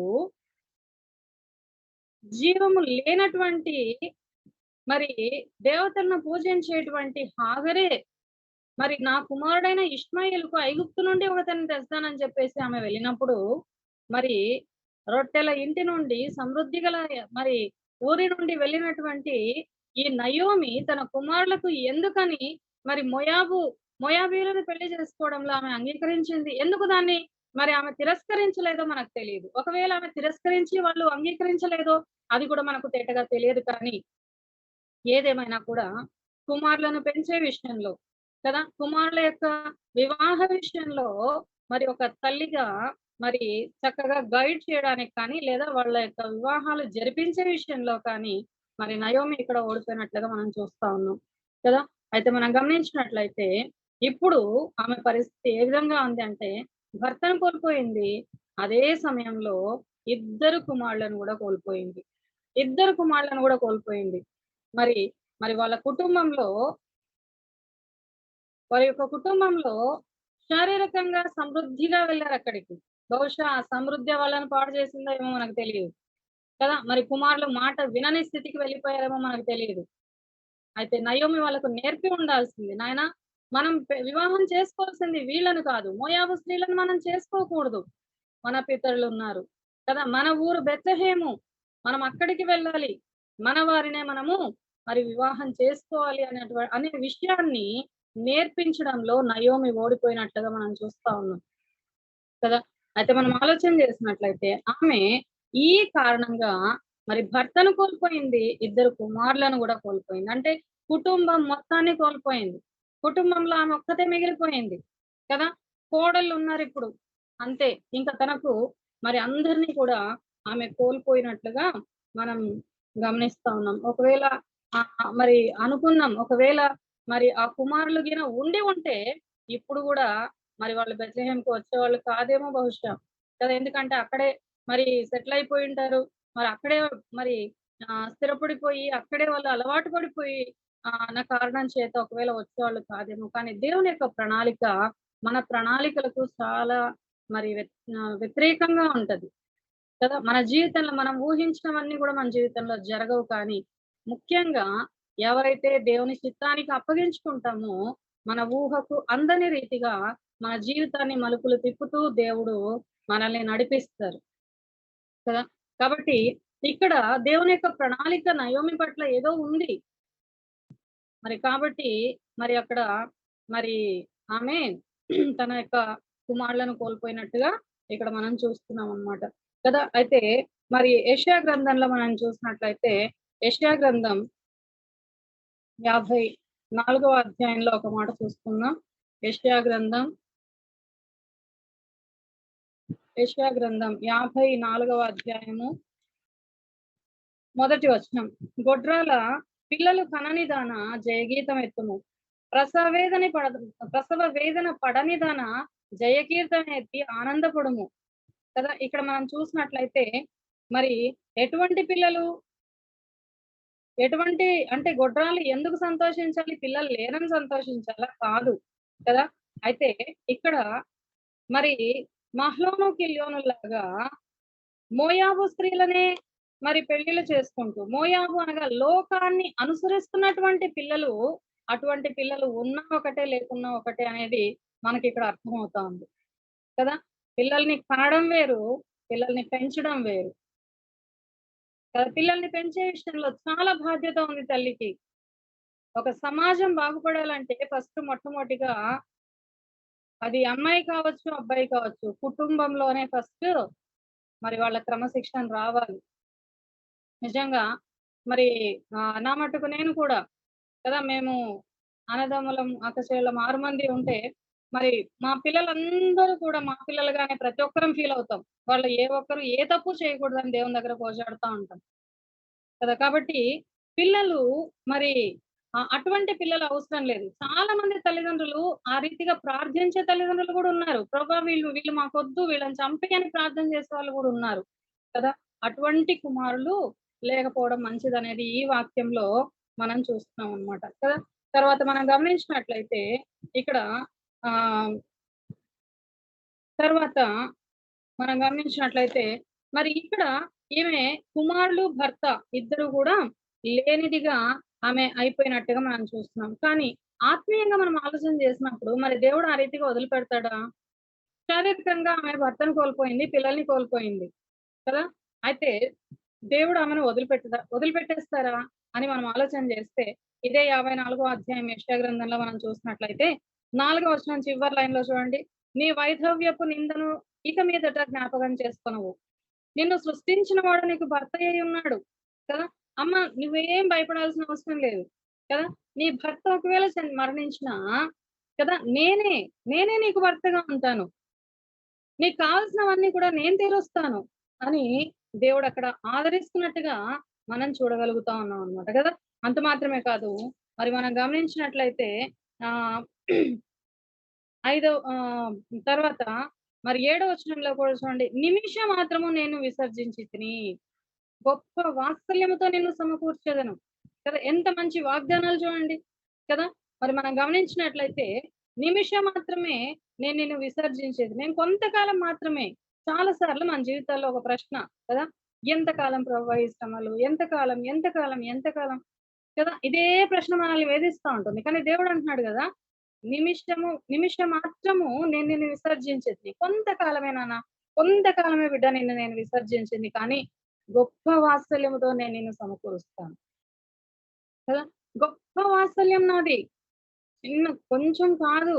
జీవము లేనటువంటి మరి దేవతలను పూజించేటువంటి హాగరే మరి నా కుమారుడైన ఇష్మాయిలుకు ఐగుప్తు నుండి ఒకతన్ని తెస్తానని చెప్పేసి ఆమె వెళ్ళినప్పుడు మరి రొట్టెల ఇంటి నుండి సమృద్ధి గల మరి ఊరి నుండి వెళ్ళినటువంటి ఈ నయోమి తన కుమారులకు ఎందుకని మరి మొయాబీయులను పెళ్లి చేసుకోవడంలో ఆమె అంగీకరించింది? ఎందుకు దాన్ని మరి ఆమె తిరస్కరించలేదో మనకు తెలియదు. ఒకవేళ ఆమె తిరస్కరించి వాళ్ళు అంగీకరించలేదో అది కూడా మనకు తేటగా తెలియదు. కానీ ఏదేమైనా కూడా కుమారులను పెంచే విషయంలో కదా, కుమారుల యొక్క వివాహ విషయంలో మరి ఒక తల్లిగా మరి చక్కగా గైడ్ చేయడానికి కానీ లేదా వాళ్ళ యొక్క వివాహాలు జరిపించే విషయంలో కానీ మరి నయోమి ఇక్కడ ఓడిపోయినట్లుగా మనం చూస్తా ఉన్నాం కదా. అయితే మనం గమనించినట్లయితే ఇప్పుడు ఆమె పరిస్థితి ఏ విధంగా ఉంది అంటే భర్తను కోల్పోయింది, అదే సమయంలో ఇద్దరు కుమారులను కూడా కోల్పోయింది. మరి వాళ్ళ కుటుంబంలో వారి యొక్క కుటుంబంలో శారీరకంగా సమృద్ధిగా వెళ్ళారు అక్కడికి. బహుశా ఆ సమృద్ధి వాళ్ళని పాడు చేసిందో ఏమో మనకు తెలియదు కదా. మరి కుమారులు మాట వినని స్థితికి వెళ్ళిపోయారేమో మనకు తెలియదు. అయితే నయోమి వాళ్ళకు నేర్పి ఉండాల్సింది, నాయన మనం వివాహం చేసుకోవాల్సింది వీళ్ళను కాదు, మోయాబు స్త్రీలను మనం చేసుకోకూడదు. మన పితరులు ఉన్నారు కదా, మన ఊరు బెత్లెహేము, మనం అక్కడికి వెళ్ళాలి, మన వారినే మనము మరి వివాహం చేసుకోవాలి అనే విషయాన్ని నేర్పించడంలో నయోమి ఓడిపోయినట్టుగా మనం చూస్తా ఉన్నాం కదా. అయితే మనం ఆలోచన చేసినట్లయితే ఆమె ఈ కారణంగా మరి భర్తను కోల్పోయింది, ఇద్దరు కుమారులను కూడా కోల్పోయింది. అంటే కుటుంబం మొత్తాన్ని కోల్పోయింది. కుటుంబంలో ఆమె ఒక్కతే మిగిలిపోయింది కదా. కోడళ్ళు ఉన్నారు ఇప్పుడు, అంతే. ఇంకా తనకు మరి అందరినీ కూడా ఆమె కోల్పోయినట్లుగా మనం గమనిస్తా ఉన్నాం. ఒకవేళ మరి అనుకుందాం, ఒకవేళ మరి ఆ కుమారులు గిన ఉండి ఉంటే ఇప్పుడు కూడా మరి వాళ్ళు బెత్లెహేంకి వచ్చేవాళ్ళు కాదేమో బహుశా కదా. ఎందుకంటే అక్కడే మరి సెటిల్ అయిపోయి ఉంటారు. మరి అక్కడే మరి స్థిరపడిపోయి అక్కడే వాళ్ళు అలవాటు పడిపోయి అన్న కారణం చేత ఒకవేళ వచ్చేవాళ్ళు కాదేమో. కానీ దేవుని యొక్క ప్రణాళిక మన ప్రణాళికలకు చాలా మరి వ్యతిరేకంగా ఉంటది కదా. మన జీవితంలో మనం ఊహించినవన్నీ కూడా మన జీవితంలో జరగవు. కానీ ముఖ్యంగా ఎవరైతే దేవుని చిత్తానికి అప్పగించుకుంటామో మన ఊహకు అందని రీతిగా మన జీవితాన్ని మలుపులు తిప్పుతూ దేవుడు మనల్ని నడిపిస్తారు కదా. కాబట్టి ఇక్కడ దేవుని యొక్క ప్రణాళిక నయోమి పట్ల ఏదో ఉంది మరి. కాబట్టి మరి అక్కడ మరి ఆమె తన యొక్క కుమారులను కోల్పోయినట్టుగా ఇక్కడ మనం చూస్తున్నాం అన్నమాట కదా. అయితే మరి యెషయా గ్రంథంలో మనం చూసినట్లయితే యెషయా గ్రంథం 54వ అధ్యాయంలో ఒక మాట చూసుకుందాం. యెషయా గ్రంథం 54వ అధ్యాయము 1వ వచనం. గొడ్రాల పిల్లలు కననిదాన జయగీతం ఎత్తుము, ప్రసవ వేదన పడనిదాన జయకీర్తన ఎత్తి ఆనందపడుము కదా. ఇక్కడ మనం చూసినట్లయితే మరి ఎటువంటి పిల్లలు, ఎటువంటి అంటే గొడ్రాలు ఎందుకు సంతోషించాలి? పిల్లలు లేరని సంతోషించాలా? కాదు కదా. అయితే ఇక్కడ మరి మహ్లోను కిల్యోను లాగా మోయాబు స్త్రీలనే మరి పెళ్లిళ్ళు చేసుకుంటూ, మోయాబు అనగా లోకాన్ని అనుసరిస్తున్నటువంటి పిల్లలు, అటువంటి పిల్లలు ఉన్నా ఒకటే లేకున్నా ఒకటే అనేది మనకి ఇక్కడ అర్థమవుతా ఉంది కదా. పిల్లల్ని కనడం వేరు, పిల్లల్ని పెంచడం వేరు కదా. పిల్లల్ని పెంచే విషయంలో చాలా బాధ్యత ఉంది తల్లికి. ఒక సమాజం బాగుపడాలంటే ఫస్ట్ మొట్టమొదటిగా అది అమ్మాయి కావచ్చు, అబ్బాయి కావచ్చు, కుటుంబంలోనే ఫస్ట్ మరి వాళ్ళ క్రమశిక్షణ రావాలి. నిజంగా మరి నా మట్టుకు నేను కూడా కదా, మేము అన్నదమ్ములం అక్కచెల్లెళ్ళం 6 మంది ఉంటే మరి మా పిల్లలందరూ కూడా మా పిల్లలుగానే ప్రతి ఒక్కరం ఫీల్ అవుతాం. వాళ్ళు ఏ ఒక్కరు ఏ తప్పు చేయకూడదని దేవుని దగ్గర పోజాడుతా ఉంటాం కదా. కాబట్టి పిల్లలు మరి అటువంటి పిల్లలు అవసరం లేదు. చాలా మంది తల్లిదండ్రులు ఆ రీతిగా ప్రార్థించే తల్లిదండ్రులు కూడా ఉన్నారు. ప్రభా వీళ్ళు మాకొద్దు, వీళ్ళని చంపి అని ప్రార్థన చేసే వాళ్ళు కూడా ఉన్నారు కదా. అటువంటి కుమారులు లేకపోవడం మంచిదనేది ఈ వాక్యంలో మనం చూస్తున్నాం అన్నమాట కదా. తర్వాత మనం గమనించినట్లయితే ఇక్కడ తర్వాత మనం గమనించినట్లయితే మరి ఇక్కడ ఈమె కుమారులు భర్త ఇద్దరు కూడా లేనిదిగా ఆమె అయిపోయినట్టుగా మనం చూస్తున్నాం. కానీ ఆత్మీయంగా మనం ఆలోచన చేసినప్పుడు మరి దేవుడు ఆ రీతిగా వదిలిపెడతాడా? శారీరకంగా ఆమె భర్తను కోల్పోయింది, పిల్లల్ని కోల్పోయింది కదా. అయితే దేవుడు ఆమెను వదిలిపెట్టేస్తారా అని మనం ఆలోచన చేస్తే ఇదే 54వ అధ్యాయం యెషయా గ్రంథంలో మనం చూసినట్లయితే 4వ వచనం చివరి లైన్ లో చూడండి. నీ వైధవ్యపు నిందను ఇక మీదట జ్ఞాపకం చేసుకొనవు, నిన్ను సృష్టించిన వాడు నీకు భర్త అయి ఉన్నాడు కదా. అమ్మ నువ్వేం భయపడాల్సిన అవసరం లేదు కదా. నీ భర్త ఒకవేళ మరణించినా కదా, నేనే నీకు భర్తగా ఉంటాను, నీకు కావాల్సినవన్నీ కూడా నేను తీరుస్తాను అని దేవుడు అక్కడ ఆదరిస్తున్నట్టుగా మనం చూడగలుగుతా ఉన్నాం అన్నమాట కదా. అంత మాత్రమే కాదు, మరి మనం గమనించినట్లయితే 5వ తర్వాత మరి 7వ వచనంలో కూడా చూడండి. నిమిషం మాత్రము నేను విసర్జించి తిని గొప్ప వాత్సల్యముతో నిన్ను సమకూర్చేదను కదా. ఎంత మంచి వాగ్దానాలు చూడండి కదా. మరి మనం గమనించినట్లయితే నిమిషం మాత్రమే నేను నిన్ను విసర్జించేది, నేను కొంతకాలం మాత్రమే. చాలా సార్లు మన జీవితాల్లో ఒక ప్రశ్న కదా, ఎంతకాలం ప్రభువా ఈ శ్రమలు, ఎంతకాలం ఎంతకాలం ఎంతకాలం కదా. ఇదే ప్రశ్న మనల్ని వేధిస్తూ ఉంటుంది. కానీ దేవుడు అంటున్నాడు కదా, నిమిషం మాత్రము నేను నిన్ను విసర్జించేది, కొంతకాలమేనా, కొంతకాలమే బిడ్డ నిన్ను నేను విసర్జించింది, కానీ గొప్ప వాత్సల్యముతో నేను నిన్ను సమకూరుస్తాను కదా. గొప్ప వాత్సల్యం నాది, చిన్న కొంచెం కాదు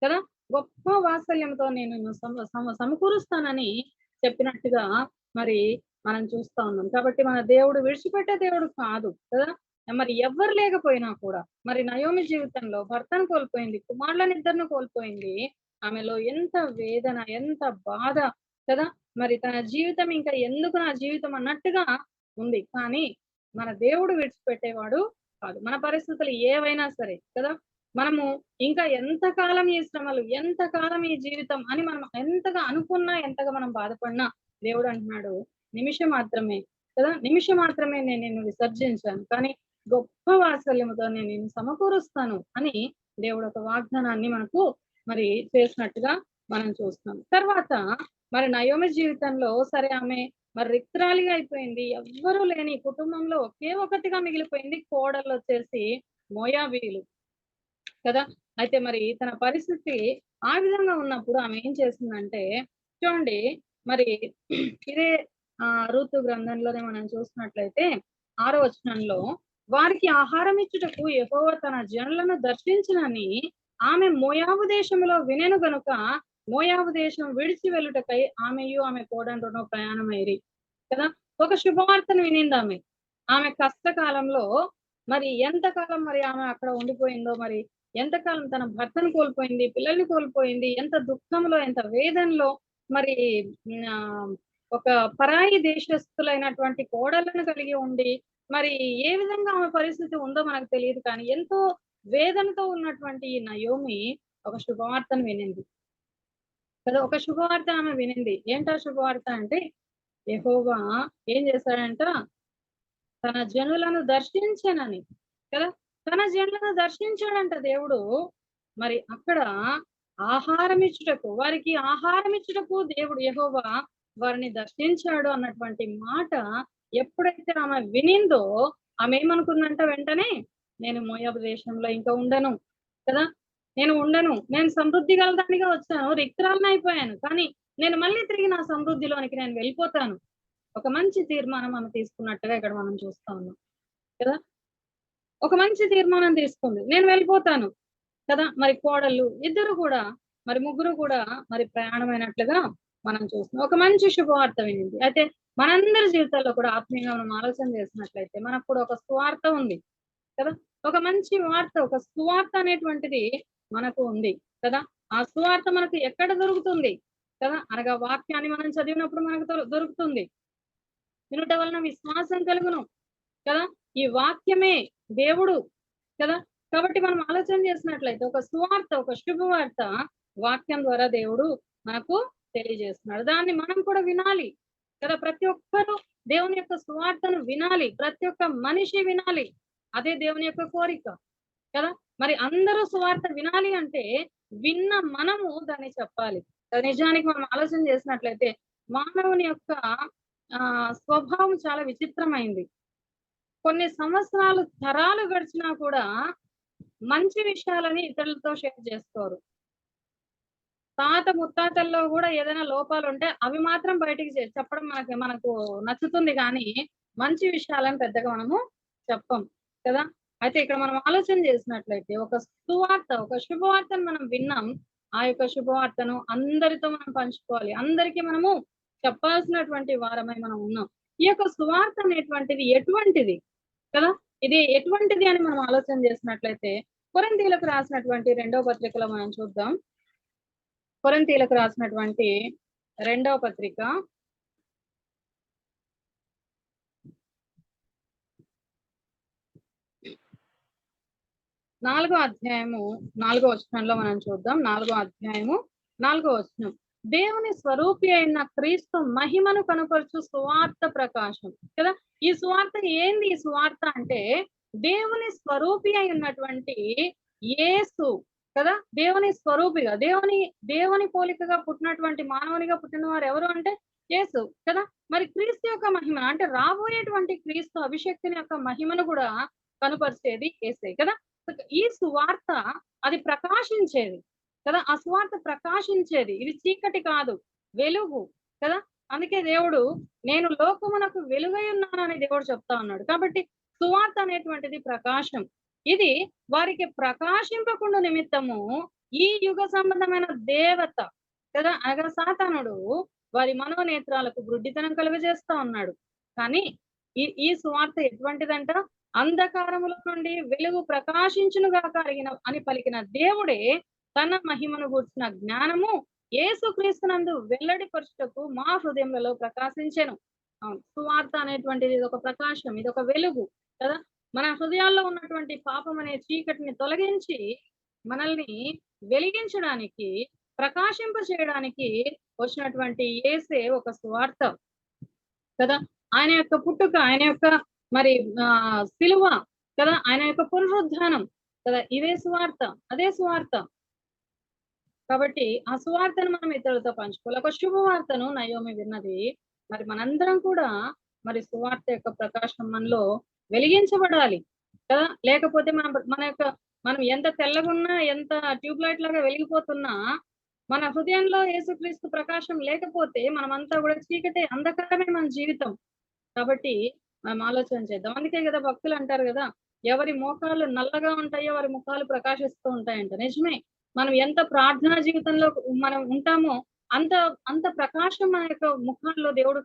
కదా. గొప్ప వాత్సల్యంతో నేను నిన్ను సమకూరుస్తానని చెప్పినట్టుగా మరి మనం చూస్తా ఉన్నాం. కాబట్టి మన దేవుడు విడిచిపెట్టే దేవుడు కాదు కదా. మరి ఎవ్వరు లేకపోయినా కూడా మరి నయోమి జీవితంలో భర్తను కోల్పోయింది, కుమారులనిద్దరిని కోల్పోయింది. ఆమెలో ఎంత వేదన, ఎంత బాధ కదా. మరి తన జీవితం ఇంకా ఎందుకు నా జీవితం అన్నట్టుగా ఉంది. కానీ మన దేవుడు విడిచిపెట్టేవాడు కాదు. మన పరిస్థితులు ఏవైనా సరే కదా, మనము ఇంకా ఎంతకాలం ఈ శ్రమలు, ఎంతకాలం ఈ జీవితం అని మనం ఎంతగా అనుకున్నా, ఎంతగా మనం బాధపడినా దేవుడు అంటున్నాడు నిమిషం మాత్రమే కదా, నిమిషం మాత్రమే నేను నిన్ను విసర్జించాను, కానీ గొప్ప వాత్సల్యముతో నేను నిన్ను సమకూరుస్తాను అని దేవుడు ఒక వాగ్దానాన్ని మనకు మరి చేసినట్టుగా మనం చూస్తున్నాం. తర్వాత మరి నయోమి జీవితంలో సరే ఆమె మరి రిక్తురాలిగా అయిపోయింది. ఎవ్వరూ లేని కుటుంబంలో ఒకే ఒకటిగా మిగిలిపోయింది. కోడళ్ళు వచ్చేసి మోయాబీయులు కదా. అయితే మరి తన పరిస్థితి ఆ విధంగా ఉన్నప్పుడు ఆమె ఏం చేసిందంటే చూడండి, మరి ఇదే రూతు గ్రంథంలోనే మనం చూసినట్లయితే 6వ వచనంలో, వారికి ఆహారం ఇచ్చుటకు యెహోవా తన జనులను దర్శించినని ఆమె మోయాబు దేశంలో వినెను గనుక మోయాబు దేశం విడిచి వెళ్ళుటకై ఆమెయు ఆమె కోడండ్రును ప్రయాణమైరి కదా. ఒక శుభవార్తను వినింది ఆమె. ఆమె కష్టకాలంలో మరి ఎంతకాలం మరి ఆమె అక్కడ ఉండిపోయిందో, మరి ఎంతకాలం తన భర్తను కోల్పోయింది, పిల్లల్ని కోల్పోయింది, ఎంత దుఃఖంలో, ఎంత వేదనలో, మరి ఒక పరాయి దేశస్థులైనటువంటి కోడళ్ళను కలిగి ఉండి మరి ఏ విధంగా ఆమె పరిస్థితి ఉందో మనకు తెలియదు. కానీ ఎంతో వేదనతో ఉన్నటువంటి ఈ నయోమి ఒక శుభవార్తను వినింది కదా. ఒక శుభవార్త ఆమె వినింది. ఏంటా శుభవార్త అంటే, యెహోవా ఏం చేశాడంట, తన జనులను దర్శించనని కదా. తన జనులను దర్శించాడంట దేవుడు. మరి అక్కడ ఆహారం ఇచ్చుటకు, వారికి ఆహారం ఇచ్చుటకు దేవుడు యెహోవా వారిని దర్శించాడు అన్నటువంటి మాట ఎప్పుడైతే ఆమె వినిందో ఆమె ఏమనుకుందంట, వెంటనే నేను మోయాబు దేశంలో ఇంకా ఉండను కదా, నేను ఉండను, నేను సమృద్ధి గలదానిగా వచ్చాను, రిక్తురాలను అయిపోయాను, కానీ నేను మళ్ళీ తిరిగి నా సమృద్ధిలోనికి నేను వెళ్ళిపోతాను. ఒక మంచి తీర్మానం ఆమె తీసుకున్నట్టుగా ఇక్కడ మనం చూస్తా ఉన్నాం కదా. ఒక మంచి తీర్మానం తీసుకుంది, నేను వెళ్ళిపోతాను కదా. మరి కోడళ్ళు ఇద్దరు కూడా, మరి ముగ్గురు కూడా మరి ప్రయాణమైనట్లుగా మనం చూస్తున్నాం. ఒక మంచి శుభవార్త వినింది. అయితే మనందరి జీవితాల్లో కూడా ఆత్మీయంగా మనం ఆలోచన చేసినట్లయితే మనకు కూడా ఒక సువార్త ఉంది కదా. ఒక మంచి వార్త, ఒక సువార్త అనేటువంటిది మనకు ఉంది కదా. ఆ సువార్త మనకు ఎక్కడ దొరుకుతుంది కదా అనగా వాక్యాన్ని మనం చదివినప్పుడు మనకు దొరుకుతుంది. వినుట వలన విశ్వాసం కలుగును కదా. ఈ వాక్యమే దేవుడు కదా. కాబట్టి మనం ఆలోచన చేసినట్లయితే ఒక సువార్త, ఒక శుభవార్త వాక్యం ద్వారా దేవుడు మనకు తెలియజేస్తున్నాడు. దాన్ని మనం కూడా వినాలి కదా. ప్రతి ఒక్కరూ దేవుని యొక్క సువార్తను వినాలి, ప్రతి ఒక్క మనిషి వినాలి. అదే దేవుని యొక్క కోరిక కదా. మరి అందరూ సువార్త వినాలి అంటే విన్న మనము దాన్ని చెప్పాలి. నిజానికి మనం ఆలోచన చేసినట్లయితే మానవుని యొక్క స్వభావం చాలా విచిత్రమైంది. కొన్ని సంవత్సరాలు, తరాలు గడిచినా కూడా మంచి విషయాలని ఇతరులతో షేర్ చేసుకోరు. తాత ముత్తాతల్లో కూడా ఏదైనా లోపాలు ఉంటే అవి మాత్రం బయటికి చెప్పడం మనకు నచ్చుతుంది, కానీ మంచి విషయాలను పెద్దగా మనము చెప్పం కదా. అయితే ఇక్కడ మనం ఆలోచన చేసినట్లయితే ఒక సువార్త, ఒక శుభవార్తను మనం విన్నాం. ఆ యొక్క శుభవార్తను అందరితో మనం పంచుకోవాలి, అందరికీ మనము చెప్పాల్సినటువంటి వారమై మనం ఉన్నాం. ఈ యొక్క సువార్త అనేటువంటిది ఎటువంటిది కదా, ఇది ఎటువంటిది అని మనం ఆలోచన చేసినట్లయితే కొరింథీయులకు రాసినటువంటి 2వ పత్రికలో మనం చూద్దాం. కొరింథీయులకు రాసినటువంటి 2వ పత్రిక 4వ అధ్యాయము 4వ వచనంలో మనం చూద్దాం. 4వ అధ్యాయము 4వ వచనం, దేవుని స్వరూపి అయిన క్రీస్తు మహిమను కనుపరచు సువార్త ప్రకాశం కదా. ఈ సువార్త ఏంది? ఈ సువార్త అంటే దేవుని స్వరూపి అయి ఉన్నటువంటి యేసు కదా. దేవుని స్వరూపిగా, దేవుని పోలికగా పుట్టినటువంటి మానవునిగా పుట్టిన వారు ఎవరు అంటే యేసు కదా. మరి క్రీస్తు యొక్క మహిమ అంటే రాబోయేటువంటి క్రీస్తు అభిషేక్తుని యొక్క మహిమను కూడా కనుపరిచేది యేసే కదా. ఈ సువార్త అది ప్రకాశించేది కదా. ఆ సువార్త ప్రకాశించేది, ఇది చీకటి కాదు, వెలుగు కదా. అందుకే దేవుడు నేను లోకమునకు వెలుగై ఉన్నానని దేవుడు చెప్తా ఉన్నాడు. కాబట్టి సువార్త అనేటువంటిది ప్రకాశం. ఇది వారికి ప్రకాశింపకుండా నిమిత్తము ఈ యుగ సంబంధమైన దేవత కదా అనగా సాతానుడు వారి మనోనేత్రాలకు గుడ్డితనం కలుగజేస్తా ఉన్నాడు. కానీ ఈ సువార్త ఎటువంటిదంట? అంధకారముల నుండి వెలుగు ప్రకాశించునుగాక అని పలికిన దేవుడే తన మహిమను గూర్చిన జ్ఞానము యేసుక్రీస్తునందు వెల్లడిపరచుటకు మా హృదయములలో ప్రకాశించెను. అవును, సువార్త అనేటువంటిది ఇది ఒక ప్రకాశం, ఇది ఒక వెలుగు కదా. మన హృదయాల్లో ఉన్నటువంటి పాపం అనే చీకటిని తొలగించి మనల్ని వెలిగించడానికి, ప్రకాశింప చేయడానికి వచ్చినటువంటి యేసే ఒక సువార్త కదా. ఆయన యొక్క పుట్టుక, ఆయన యొక్క మరి సిలువ కదా, ఆయన యొక్క పునరుద్ధానం కదా, ఇదే సువార్త, అదే సువార్త. కాబట్టి ఆ సువార్తను మనం ఇతరులతో పంచుకోవాలి. ఒక శుభవార్తను నయోమి విన్నది. మరి మనందరం కూడా మరి సువార్త యొక్క ప్రకాశం మనలో వెలిగించబడాలి కదా. లేకపోతే మనం ఎంత తెల్లగున్నా, ఎంత ట్యూబ్ లైట్ లాగా వెలిగిపోతున్నా, మన హృదయంలో యేసుక్రీస్తు ప్రకాశం లేకపోతే మనమంతా కూడా చీకటే, అంధకారమే మన జీవితం. కాబట్టి మనం ఆలోచన చేద్దాం. అందుకే కదా భక్తులు అంటారు కదా, ఎవరి మోకాలు నల్లగా ఉంటాయో వారి ముఖాలు ప్రకాశిస్తూ ఉంటాయంట. నిజమే, మనం ఎంత ప్రార్థనా జీవితంలో మనం ఉంటామో అంత అంత ప్రకాశం మన యొక్క ముఖాల్లో దేవుడు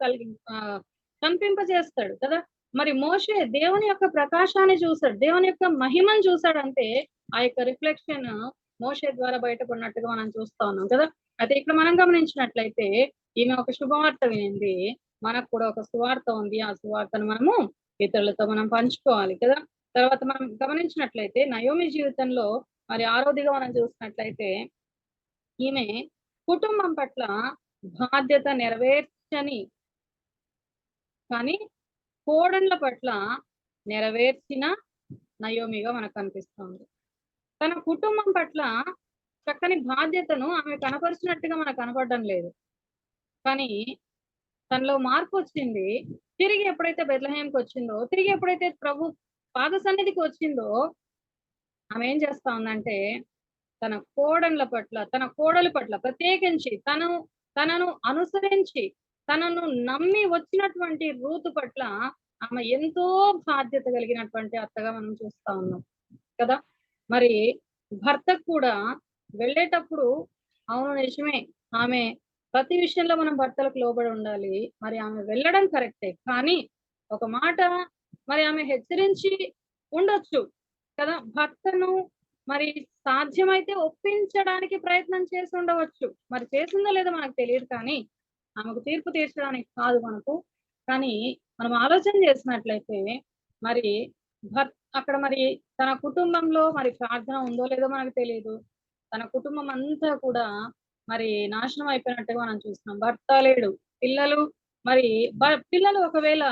కనిపింపజేస్తాడు కదా. మరి మోషే దేవుని యొక్క ప్రకాశాన్ని చూశాడు, దేవుని యొక్క మహిమను చూశాడంటే ఆ యొక్క రిఫ్లెక్షన్ మోషే ద్వారా బయటపడినట్టుగా మనం చూస్తా ఉన్నాం కదా. అయితే ఇక్కడ మనం గమనించినట్లయితే ఈమె ఒక శుభవార్త వినింది, మనకు కూడా ఒక సువార్త ఉంది. ఆ సువార్తను మనము ఇతరులతో మనం పంచుకోవాలి కదా. తర్వాత మనం గమనించినట్లయితే నయోమి జీవితంలో మరి 6వదిగా మనం చూసినట్లయితే ఈమె కుటుంబం పట్ల బాధ్యత నెరవేర్చని కానీ కోడళ్ళ పట్ల నెరవేర్చిన నయోమిగా మనకు కనిపిస్తుంది. తన కుటుంబం పట్ల చక్కని బాధ్యతను ఆమె కనపరిచినట్టుగా మనకు కనపడడం లేదు. కానీ తనలో మార్పు వచ్చింది. తిరిగి ఎప్పుడైతే బెత్లెహేంకి వచ్చిందో, తిరిగి ఎప్పుడైతే ప్రభు పాద సన్నిధికి వచ్చిందో, ఆమె ఏం చేస్తా ఉందంటే తన కోడలి పట్ల ప్రత్యేకించి తనను అనుసరించి తనను నమ్మి వచ్చినటువంటి రూతు పట్ల ఆమె ఎంతో బాధ్యత కలిగినటువంటి అత్తగా మనం చూస్తా ఉన్నాం కదా. మరి భర్తకు కూడా వెళ్ళేటప్పుడు, అవును నిజమే, ఆమె ప్రతి విషయంలో మనం భర్తలకు లోబడి ఉండాలి. మరి ఆమె వెళ్ళడం కరెక్టే, కానీ ఒక మాట మరి ఆమె హెచ్చరించి ఉండొచ్చు కదా. భర్తను మరి సాధ్యమైతే ఒప్పించడానికి ప్రయత్నం చేసి ఉండవచ్చు. మరి చేసిందో లేదో మనకు తెలియదు, కానీ ఆమెకు తీర్పు తీర్చడానికి కాదు మనకు. కానీ మనం ఆలోచన చేసినట్లయితే మరి అక్కడ మరి తన కుటుంబంలో మరి ప్రార్థన ఉందో లేదో మనకు తెలియదు. తన కుటుంబం అంతా కూడా మరి నాశనం అయిపోయినట్టుగా మనం చూస్తున్నాం. భర్త లేడు, పిల్లలు ఒకవేళ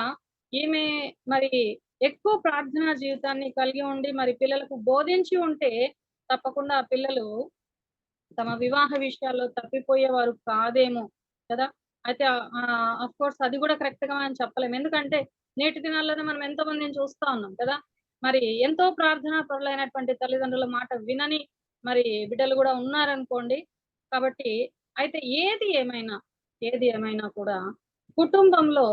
ఈమె మరి ఎక్కువ ప్రార్థనా జీవితాన్ని కలిగి ఉండి మరి పిల్లలకు బోధించి ఉంటే తప్పకుండా ఆ పిల్లలు తమ వివాహ విషయాల్లో తప్పిపోయేవారు కాదేమో కదా. అయితే అఫ్ కోర్స్ అది కూడా కరెక్ట్ గా మనం చెప్పలేము. ఎందుకంటే నేటి దినాల్లోనే మనం ఎంతో మందిని చూస్తా ఉన్నాం కదా. మరి ఎంతో ప్రార్థనా పరులైనటువంటి తల్లిదండ్రుల మాట వినని మరి బిడ్డలు కూడా ఉన్నారనుకోండి. కాబట్టి అయితే ఏది ఏమైనా కూడా కుటుంబంలో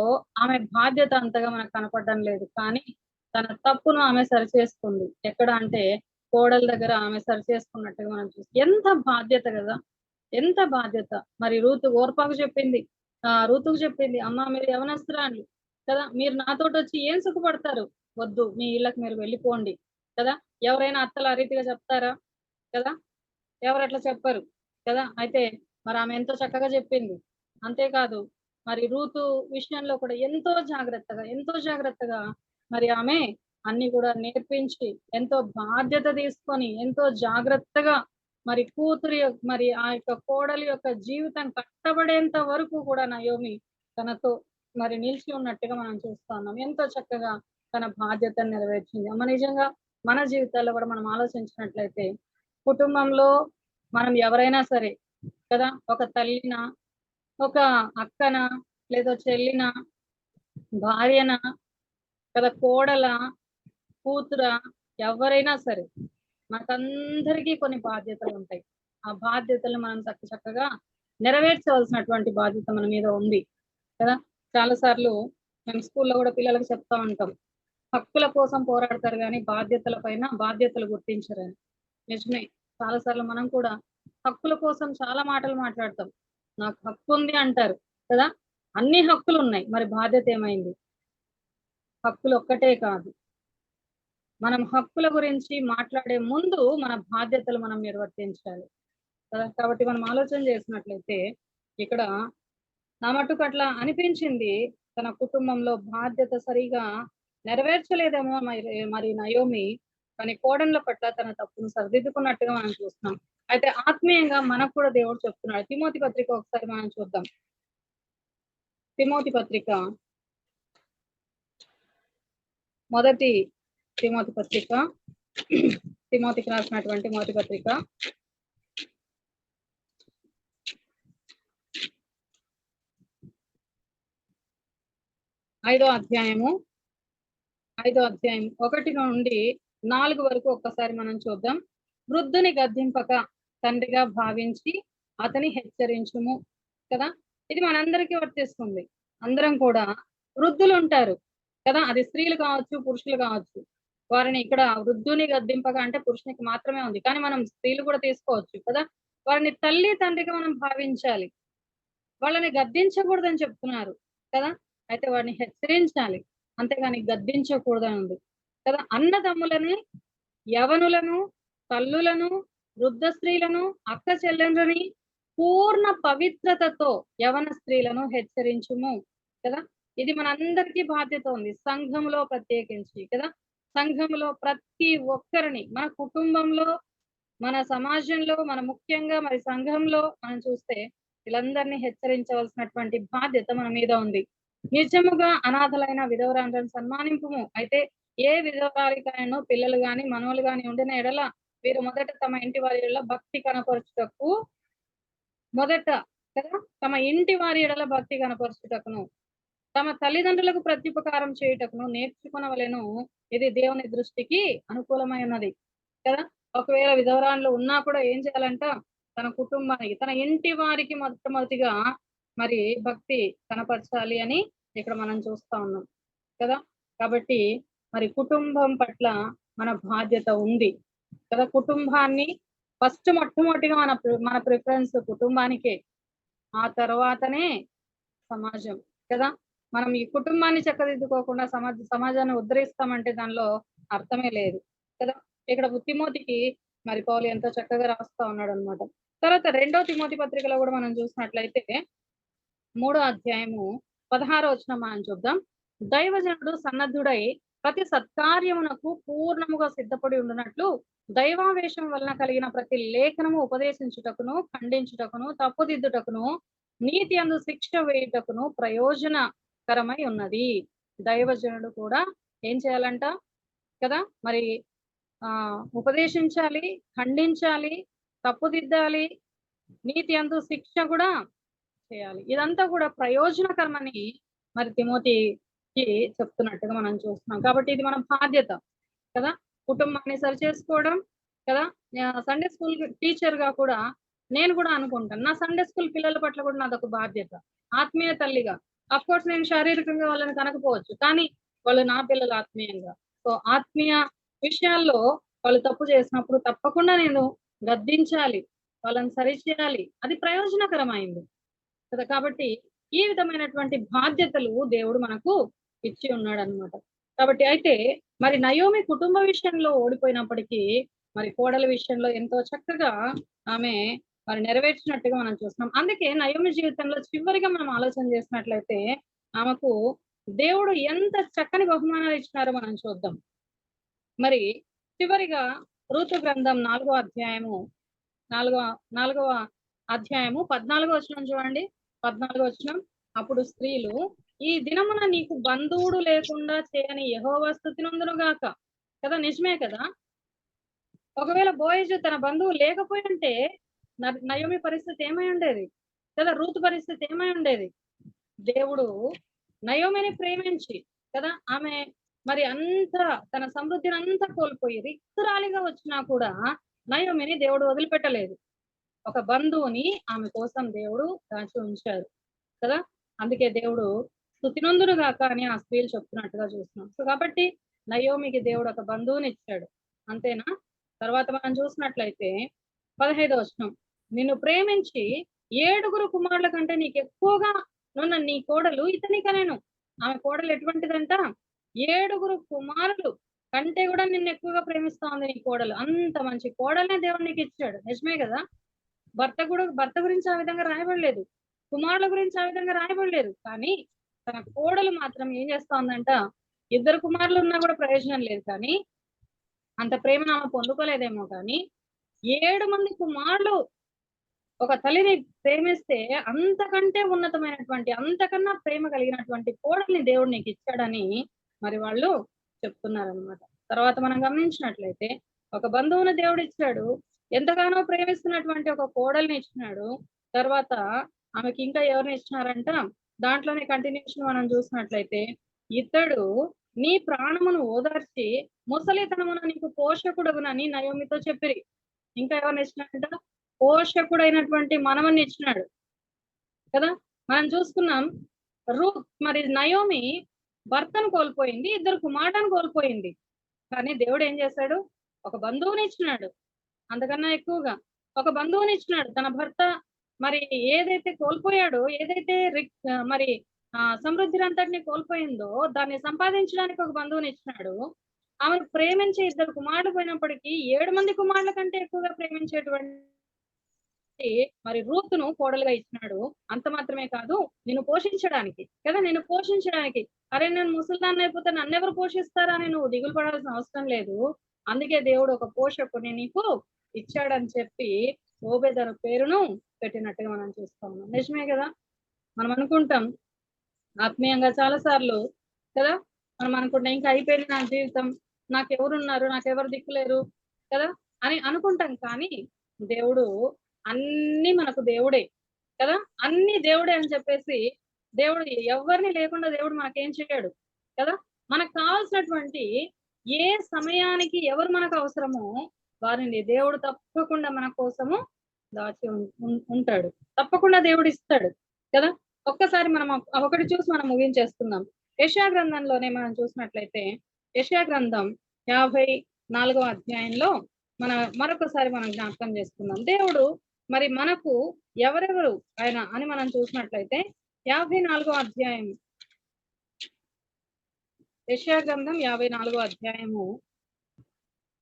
ఆమె బాధ్యత అంతగా మనకు కనపడడం లేదు. కానీ తన తప్పును ఆమె సరిచేసుకుంది. ఎక్కడ అంటే కోడల దగ్గర ఆమె సరిచేసుకున్నట్టుగా మనం చూస్తాం. ఎంత బాధ్యత కదా, ఎంత బాధ్యత. మరి ఓర్పాకు చెప్పింది, రూతుకు చెప్పింది, అమ్మ మీరు యవనస్తురాండి కదా, మీరు నాతోటి వచ్చి ఏం సుఖపడతారు, వద్దు, మీ ఇళ్ళకి మీరు వెళ్ళిపోండి కదా. ఎవరైనా అత్తలు ఆ రీతిగా చెప్తారా కదా, ఎవరు అట్లా చెప్పరు కదా. అయితే మరి ఆమె ఎంతో చక్కగా చెప్పింది. అంతేకాదు మరి రూతు విషయంలో కూడా ఎంతో జాగ్రత్తగా మరి ఆమె అన్ని కూడా నేర్పించి ఎంతో బాధ్యత తీసుకొని ఎంతో జాగ్రత్తగా మరి కూతురి మరి ఆ యొక్క కోడలి యొక్క జీవితం కట్టబడేంత వరకు కూడా నయోమి తనతో మరి నిలిచి ఉన్నట్టుగా మనం చూస్తా ఉన్నాం. ఎంతో చక్కగా తన బాధ్యతను నెరవేర్చింది. అమ్మ నిజంగా మన జీవితాల్లో కూడా మనం ఆలోచించినట్లయితే కుటుంబంలో మనం ఎవరైనా సరే కదా, ఒక తల్లిన, ఒక అక్కన, లేదా చెల్లిన, భార్యన కదా, కోడల, కూతుర, ఎవరైనా సరే మనకందరికీ కొన్ని బాధ్యతలు ఉంటాయి. ఆ బాధ్యతలు మనం చక్కగా నెరవేర్చవలసినటువంటి బాధ్యత మన మీద ఉంది కదా. చాలా సార్లు మేము స్కూల్లో కూడా పిల్లలకు చెప్తా ఉంటాం, హక్కుల కోసం పోరాడతారు కానీ బాధ్యతల పైన బాధ్యతలు గుర్తించరని. నిజమే, చాలా సార్లు మనం కూడా హక్కుల కోసం చాలా మాటలు మాట్లాడతాం. నాకు హక్కు ఉంది అంటారు కదా. అన్ని హక్కులు ఉన్నాయి, మరి బాధ్యత ఏమైంది? హక్కులు ఒక్కటే కాదు, మనం హక్కుల గురించి మాట్లాడే ముందు మన బాధ్యతలు మనం నిర్వర్తించాలి కదా. కాబట్టి మనం ఆలోచన చేసినట్లయితే ఇక్కడ నా మట్టుకు అట్లా అనిపించింది, తన కుటుంబంలో బాధ్యత సరిగా నెరవేర్చలేదేమో మరి నయోమి, కానీ కోడళ్ళ పట్ల తన తప్పును సరిదిద్దుకున్నట్టుగా మనం చూస్తున్నాం. అయితే ఆత్మీయంగా మనకు కూడా దేవుడు చెప్తున్నాడు. తిమోతి పత్రిక ఒకసారి మనం చూద్దాం. తిమోతి పత్రిక, మొదటి తిమోతి పత్రిక, తిమోతికి రాసినటువంటి మొదటి పత్రిక 5వ అధ్యాయము 1 నుండి 4 వరకు ఒక్కసారి మనం చూద్దాం. వృద్ధుని గద్దింపక తండ్రిగా భావించి అతని హెచ్చరించుము కదా. ఇది మనందరికీ వర్తిస్తుంది. అందరం కూడా వృద్ధులు ఉంటారు కదా, అది స్త్రీలు కావచ్చు, పురుషులు కావచ్చు. వారిని ఇక్కడ వృద్ధుని గద్దింపక అంటే పురుషునికి మాత్రమే ఉంది, కానీ మనం స్త్రీలు కూడా తీసుకోవచ్చు కదా. వారిని తల్లి తండ్రిగా మనం భావించాలి, వాళ్ళని గద్దించకూడదని చెప్తున్నారు కదా. అయితే వారిని హెచ్చరించాలి, అంతేగాని గద్దించకూడదని ఉంది కదా. అన్నదమ్ములని, యవనులను, తల్లులను, వృద్ధ స్త్రీలను, అక్క చెల్లెండ్రని పూర్ణ పవిత్రతతో యవన స్త్రీలను హెచ్చరించుము కదా. ఇది మనందరికీ బాధ్యత ఉంది, సంఘంలో ప్రత్యేకించి కదా. సంఘంలో ప్రతి ఒక్కరిని, మన కుటుంబంలో, మన సమాజంలో, మన ముఖ్యంగా మరి సంఘంలో మనం చూస్తే వీళ్ళందరినీ హెచ్చరించవలసినటువంటి బాధ్యత మన మీద ఉంది. నిజముగా అనాథలైన విధవరాండ్రను సన్మానింపుము. అయితే ఏ విధవరాలికైనా పిల్లలు గాని మనవలు గాని ఉండిన ఎడల వీరు మొదట తమ ఇంటి వారి ఎడల భక్తి కనపరచుటకు భక్తి కనపరచుటకును తమ తల్లిదండ్రులకు ప్రత్యుపకారం చేయుటకును నేర్చుకునవలెను. ఇది దేవుని దృష్టికి అనుకూలమై ఉన్నది కదా. ఒకవేళ విధవరాన్లు ఉన్నా కూడా ఏం చేయాలంట, తన కుటుంబానికి, తన ఇంటి వారికి మొట్టమొదటిగా మరి భక్తి కనపరచాలి అని ఇక్కడ మనం చూస్తా ఉన్నాం కదా. కాబట్టి మరి కుటుంబం పట్ల మన బాధ్యత ఉంది కదా. కుటుంబాన్ని ఫస్ట్ మొట్టమొదటిగా మన ప్రిఫరెన్స్ కుటుంబానికే, ఆ తర్వాతనే సమాజం కదా. మనం ఈ కుటుంబాన్ని చక్కదిద్దుకోకుండా సమాజాన్ని ఉద్ధరిస్తామంటే దానిలో అర్థమే లేదు కదా. ఇక్కడ తిమోతికి మరి పౌలు ఎంతో చక్కగా రాస్తా ఉన్నాడు అనమాట. తర్వాత 2వ తిమోతి పత్రికలో కూడా మనం చూసినట్లయితే 3వ అధ్యాయము 16వ వచనం మనం చూద్దాం. దైవజనుడు సన్నద్ధుడై ప్రతి సత్కార్యమునకు పూర్ణముగా సిద్ధపడి ఉండునట్లు దైవావేశం వలన కలిగిన ప్రతి లేఖనము ఉపదేశించుటకును, ఖండించుటకును, తప్పుదిద్దుటకును, నీతి అందు శిక్ష వేయుటకును ప్రయోజనకరమై ఉన్నది. దైవజనుడు కూడా ఏం చేయాలంట కదా, మరి ఉపదేశించాలి, ఖండించాలి, తప్పుదిద్దాలి, నీతి అందు శిక్ష కూడా చేయాలి. ఇదంతా కూడా ప్రయోజనకరమని మరి తిమోతికి చెప్తున్నట్టుగా మనం చూస్తున్నాం. కాబట్టి ఇది మన బాధ్యత కదా, కుటుంబాన్ని సరి చేసుకోవడం కదా. సండే స్కూల్ టీచర్ గా కూడా నేను కూడా అనుకుంటాను, నా సండే స్కూల్ పిల్లల పట్ల కూడా నాదొక బాధ్యత. ఆత్మీయ తల్లిగా అఫ్ కోర్స్ నేను శారీరకంగా వాళ్ళని కనకపోవచ్చు, కానీ వాళ్ళు నా పిల్లలు ఆత్మీయంగా. సో ఆత్మీయ విషయాల్లో వాళ్ళు తప్పు చేసినప్పుడు తప్పకుండా నేను గద్దించాలి, వాళ్ళని సరిచేయాలి. అది ప్రయోజనకరమైంది కదా. కాబట్టి ఈ విధమైనటువంటి బాధ్యతలు దేవుడు మనకు ఇచ్చి ఉన్నాడు అనమాట. కాబట్టి అయితే మరి నయోమి కుటుంబ విషయంలో ఓడిపోయినప్పటికీ మరి కోడల విషయంలో ఎంతో చక్కగా ఆమె మరి నెరవేర్చినట్టుగా మనం చూస్తున్నాం. అందుకే నయోమి జీవితంలో చివరిగా మనం ఆలోచన చేసినట్లయితే ఆమెకు దేవుడు ఎంత చక్కని బహుమానాలు ఇచ్చినారో మనం చూద్దాం. మరి చివరిగా ఋతు గ్రంథం 4వ అధ్యాయము 14వ వచనం చూడండి. 14వ వచనం, అప్పుడు స్త్రీలు, ఈ దినమున నీకు బంధువుడు లేకుండా చేయని యెహోవా స్తుతినందును గాక కదా. నిజమే కదా. ఒకవేళ బోయజు తన బంధువు లేకపోయి ఉంటే నయోమి పరిస్థితి ఏమై ఉండేది కదా, రూతు పరిస్థితి ఏమై ఉండేది. దేవుడు నయోమిని ప్రేమించి కదా, ఆమె మరి అంతా తన సమృద్ధిని అంతా కోల్పోయి రిక్తురాలిగా వచ్చినా కూడా నయోమిని దేవుడు వదిలిపెట్టలేదు. ఒక బంధువుని ఆమె కోసం దేవుడు దాచి ఉంచారు కదా. అందుకే దేవుడు స్తుతినందును గాక అని ఆ స్త్రీలు చెప్తున్నట్టుగా చూస్తున్నాం. సో కాబట్టి నయోమికి దేవుడు ఒక బంధువుని ఇచ్చాడు, అంతేనా. తర్వాత మనం చూసినట్లయితే 15వ వచనం, నిన్ను ప్రేమించి 7 కుమారుల కంటే నీకు ఎక్కువగా నున్న నీ కోడలు ఇతనికనేను. ఆమె కోడలు ఎటువంటిదంట, 7 కుమారులు కంటే కూడా నిన్ను ఎక్కువగా ప్రేమిస్తా ఉంది నీ కోడలు. అంత మంచి కోడలనే దేవుడు నీకు ఇచ్చాడు. నిజమే కదా. భర్త గురించి ఆ విధంగా రాయబడలేదు, కుమారుల గురించి ఆ విధంగా రాయబడలేదు. కానీ తన కోడలు మాత్రం ఏం చేస్తా ఉందంట, 2 కుమారులు ఉన్నా కూడా ప్రయోజనం లేదు, కానీ అంత ప్రేమను ఆమె పొందుకోలేదేమో, కానీ 7 మంది కుమారులు ఒక తల్లిని ప్రేమిస్తే అంతకంటే ఉన్నతమైనటువంటి, అంతకన్నా ప్రేమ కలిగినటువంటి కోడల్ని దేవుడు నీకు ఇచ్చాడని మరి వాళ్ళు చెప్తున్నారనమాట. తర్వాత మనం గమనించినట్లయితే ఒక బంధువుని దేవుడు ఇచ్చాడు, ఎంతగానో ప్రేమిస్తున్నటువంటి ఒక కోడల్ని ఇచ్చినాడు. తర్వాత ఆమెకి ఇంకా ఎవరిని ఇచ్చినారంట, దాంట్లోనే కంటిన్యూషన్ మనం చూసినట్లయితే, ఇతడు నీ ప్రాణమును ఓదార్చి ముసలితనమున నీకు పోషకుడుగునని నయోమితో చెప్పిరి. ఇంకా ఎవరిని ఇచ్చినాడంట, పోషకుడైనటువంటి మనవన్ని ఇచ్చినాడు కదా. మనం చూసుకున్నాం, మరి నయోమి భర్తను కోల్పోయింది, 2 కుమారులను కోల్పోయింది. కానీ దేవుడు ఏం చేశాడు, ఒక బంధువుని ఇచ్చినాడు. అంతకన్నా ఎక్కువగా ఒక బంధువుని ఇచ్చినాడు. తన భర్త మరి ఏదైతే కోల్పోయాడో, ఏదైతే మరి సమృద్ధిని అంతటిని కోల్పోయిందో దాన్ని సంపాదించడానికి ఒక బంధువుని ఇచ్చినాడు. ఆమెను ప్రేమించే 2 కుమారులు పోయినప్పటికీ 7 మంది కుమారుల కంటే ఎక్కువగా ప్రేమించేటువంటి మరి రూతును కోడలుగా ఇచ్చినాడు. అంత మాత్రమే కాదు, నిన్ను పోషించడానికి కదా, నిన్ను పోషించడానికి. అరే నేను ముసలిదాన్ని అయిపోతే నన్నెవరు పోషిస్తారా అని నువ్వు దిగులు పడాల్సిన అవసరం లేదు. అందుకే దేవుడు ఒక పోషకుని నీకు ఇచ్చాడని చెప్పి ఓబేదను పేరును పెట్టినట్టుగా మనం చూస్తా ఉన్నాం. నిజమే కదా. మనం అనుకుంటాం ఆత్మీయంగా చాలా సార్లు కదా, మనం అనుకుంటాం ఇంకా అయిపోయింది నా జీవితం, నాకెవరున్నారు, నాకెవరు దిక్కులేరు కదా అని అనుకుంటాం. కానీ దేవుడు అన్ని మనకు దేవుడే కదా, అన్ని దేవుడే అని చెప్పేసి దేవుడు ఎవరిని లేకుండా దేవుడు మనకేం చేయడు కదా. మనకు కావాల్సినటువంటి ఏ సమయానికి ఎవరు మనకు అవసరమో వారిని దేవుడు తప్పకుండా మన కోసము దాచి ఉంటాడు, తప్పకుండా దేవుడు ఇస్తాడు కదా. ఒక్కసారి మనం ఒకటి చూసి మనం ముగించేస్తున్నాం. యెషయా గ్రంథంలోనే మనం చూసినట్లయితే, యెషయా గ్రంథం 54వ అధ్యాయంలో మరొకసారి మనం జ్ఞాపకం చేసుకుందాం. దేవుడు మరి మనకు ఎవరెవరు ఆయన అని మనం చూసినట్లయితే 54వ అధ్యాయం, యెషయా గ్రంథం 54వ అధ్యాయము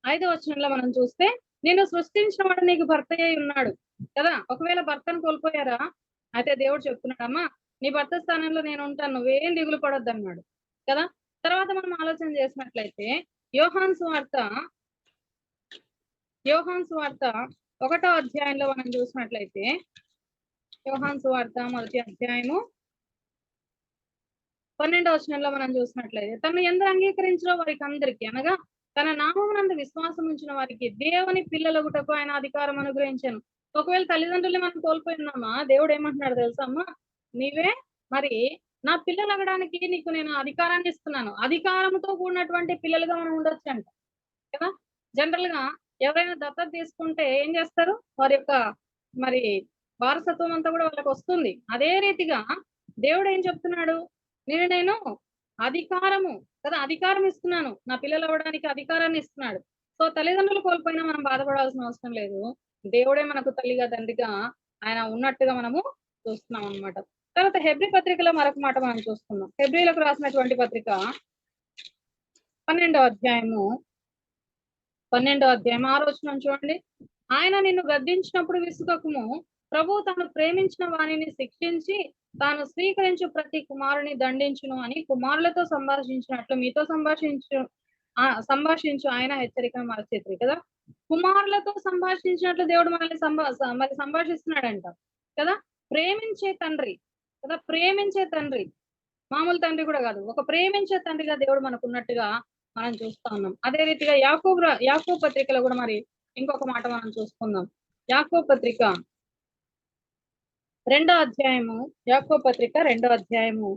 5వ వచనంలో మనం చూస్తే, నిన్ను సృష్టించిన వాడు నీకు భర్త అయి ఉన్నాడు కదా. ఒకవేళ భర్తను కోల్పోయారా, అయితే దేవుడు చెప్తున్నాడు, అమ్మా నీ భర్త స్థానంలో నేను ఉంటాను, నువ్వేం దిగులు పడొద్దు అన్నాడు కదా. తర్వాత మనం ఆలోచన చేసినట్లయితే యోహాను సువార్త 1వ అధ్యాయంలో మనం చూసినట్లయితే, యోహాను సువార్త 1వ అధ్యాయము 12వ వచనంలో మనం చూసినట్లయితే, తను ఎందరు అంగీకరించిన వారికి అందరికీ, అనగా తన నామమునందు విశ్వాసం ఉంచిన వారికి దేవుని పిల్లలగుటకు ఆయన అధికారం అనుగ్రహించాను. ఒకవేళ తల్లిదండ్రుల్ని మనం కోల్పోయినామా, దేవుడు ఏమంటున్నాడు తెలుసా, అమ్మా నీవే మరి నా పిల్లలు అగడానికి నీకు నేను అధికారాన్ని ఇస్తున్నాను. అధికారంతో కూడినటువంటి పిల్లలుగా మనం ఉండొచ్చు అంట కదా. జనరల్ గా ఎవరైనా దత్తత తీసుకుంటే ఏం చేస్తారు, వారి యొక్క మరి వారసత్వం అంతా కూడా వాళ్ళకి వస్తుంది. అదే రీతిగా దేవుడు ఏం చెప్తున్నాడు, నేను అధికారము కదా, అధికారం ఇస్తున్నాను, నా పిల్లలు అవ్వడానికి అధికారాన్ని ఇస్తున్నాడు. సో తల్లిదండ్రులు కోల్పోయినా మనం బాధపడాల్సిన అవసరం లేదు. దేవుడే మనకు తల్లిగా తండ్రిగా ఆయన ఉన్నట్టుగా మనము చూస్తున్నాం అన్నమాట. తర్వాత హెబ్రీ పత్రికలో మరొక మాట మనం చూస్తున్నాం. హెబ్రీలకు రాసినటువంటి పత్రిక 12వ అధ్యాయము 6వ వచనం చూడండి. ఆయన నిన్ను గద్దించినప్పుడు విసుగకుము, ప్రభువు తాను ప్రేమించిన వారిని శిక్షించి తాను స్వీకరించు ప్రతి కుమారుని దండించును అని కుమారులతో సంభాషించినట్లు మీతో సంభాషించు ఆయన హెచ్చరికను మరచేతురు కదా. కుమారులతో సంభాషించినట్లు దేవుడు మనల్ని మరి సంభాషిస్తున్నాడంట కదా. ప్రేమించే తండ్రి కదా, ప్రేమించే తండ్రి, మామూలు తండ్రి కూడా కాదు, ఒక ప్రేమించే తండ్రిగా దేవుడు మనకు ఉన్నట్టుగా మనం చూస్తా ఉన్నాం. అదే రీతిగా యాకోబు పత్రికలో కూడా మరి ఇంకొక మాట మనం చూసుకుందాం. యాకోబు పత్రిక 2వ అధ్యాయము, యాకోబు పత్రిక 2వ అధ్యాయము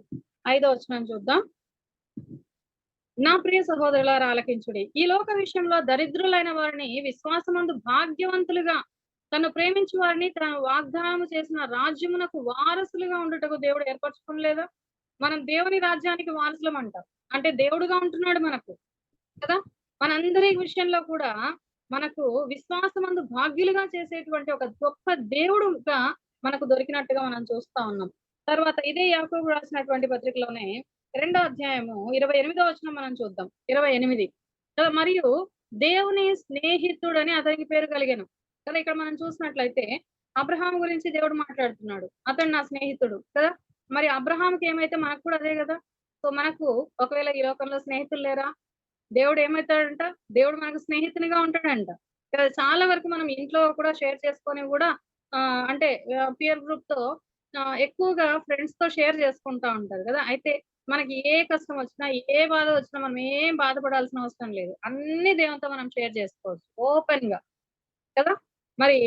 5వ వచనం చూద్దాం. నా ప్రియ సహోదరులారా ఆలకించుడి, ఈ లోక విషయంలో దరిద్రులైన వారిని విశ్వాసమందు భాగ్యవంతులుగా తను ప్రేమించు వారిని తను వాగ్దానం చేసిన రాజ్యమునకు వారసులుగా ఉండుటకు దేవుడు ఏర్పరచుకోలేదా. మనం దేవుని రాజ్యానికి వారసులం అంటాం, అంటే దేవుడుగా ఉంటున్నాడు మనకు కదా. మనందరి విషయంలో కూడా మనకు విశ్వాసమందు భాగ్యులుగా చేసేటువంటి ఒక గొప్ప దేవుడుగా మనకు దొరికినట్టుగా మనం చూస్తా ఉన్నాం. తర్వాత ఇదే యాకోబు రాసినటువంటి పత్రికలోనే 2వ అధ్యాయము 28వ వచనం మనం చూద్దాం. 28 మరియు దేవుని స్నేహితుడని అతనికి పేరు కలిగాను కదా. ఇక్కడ మనం చూసినట్లయితే అబ్రహాం గురించి దేవుడు మాట్లాడుతున్నాడు, అతడు నా స్నేహితుడు కదా. మరి అబ్రహాంకి ఏమైతే మనకు కూడా అదే కదా. సో మనకు ఒకవేళ ఈ లోకంలో స్నేహితులు లేరా? దేవుడు ఏమవుతాడంట, దేవుడు మనకు స్నేహితునిగా ఉంటాడంట కదా. చాలా వరకు మనం ఇంట్లో కూడా షేర్ చేసుకొని కూడా అంటే పియర్ గ్రూప్ తో ఎక్కువగా ఫ్రెండ్స్ తో షేర్ చేసుకుంటా ఉంటారు కదా. అయితే మనకి ఏ కష్టం వచ్చినా ఏ బాధ వచ్చినా మనం ఏం బాధపడాల్సిన అవసరం లేదు, అన్ని దేవునితో మనం షేర్ చేసుకోవచ్చు ఓపెన్ గా కదా. మరి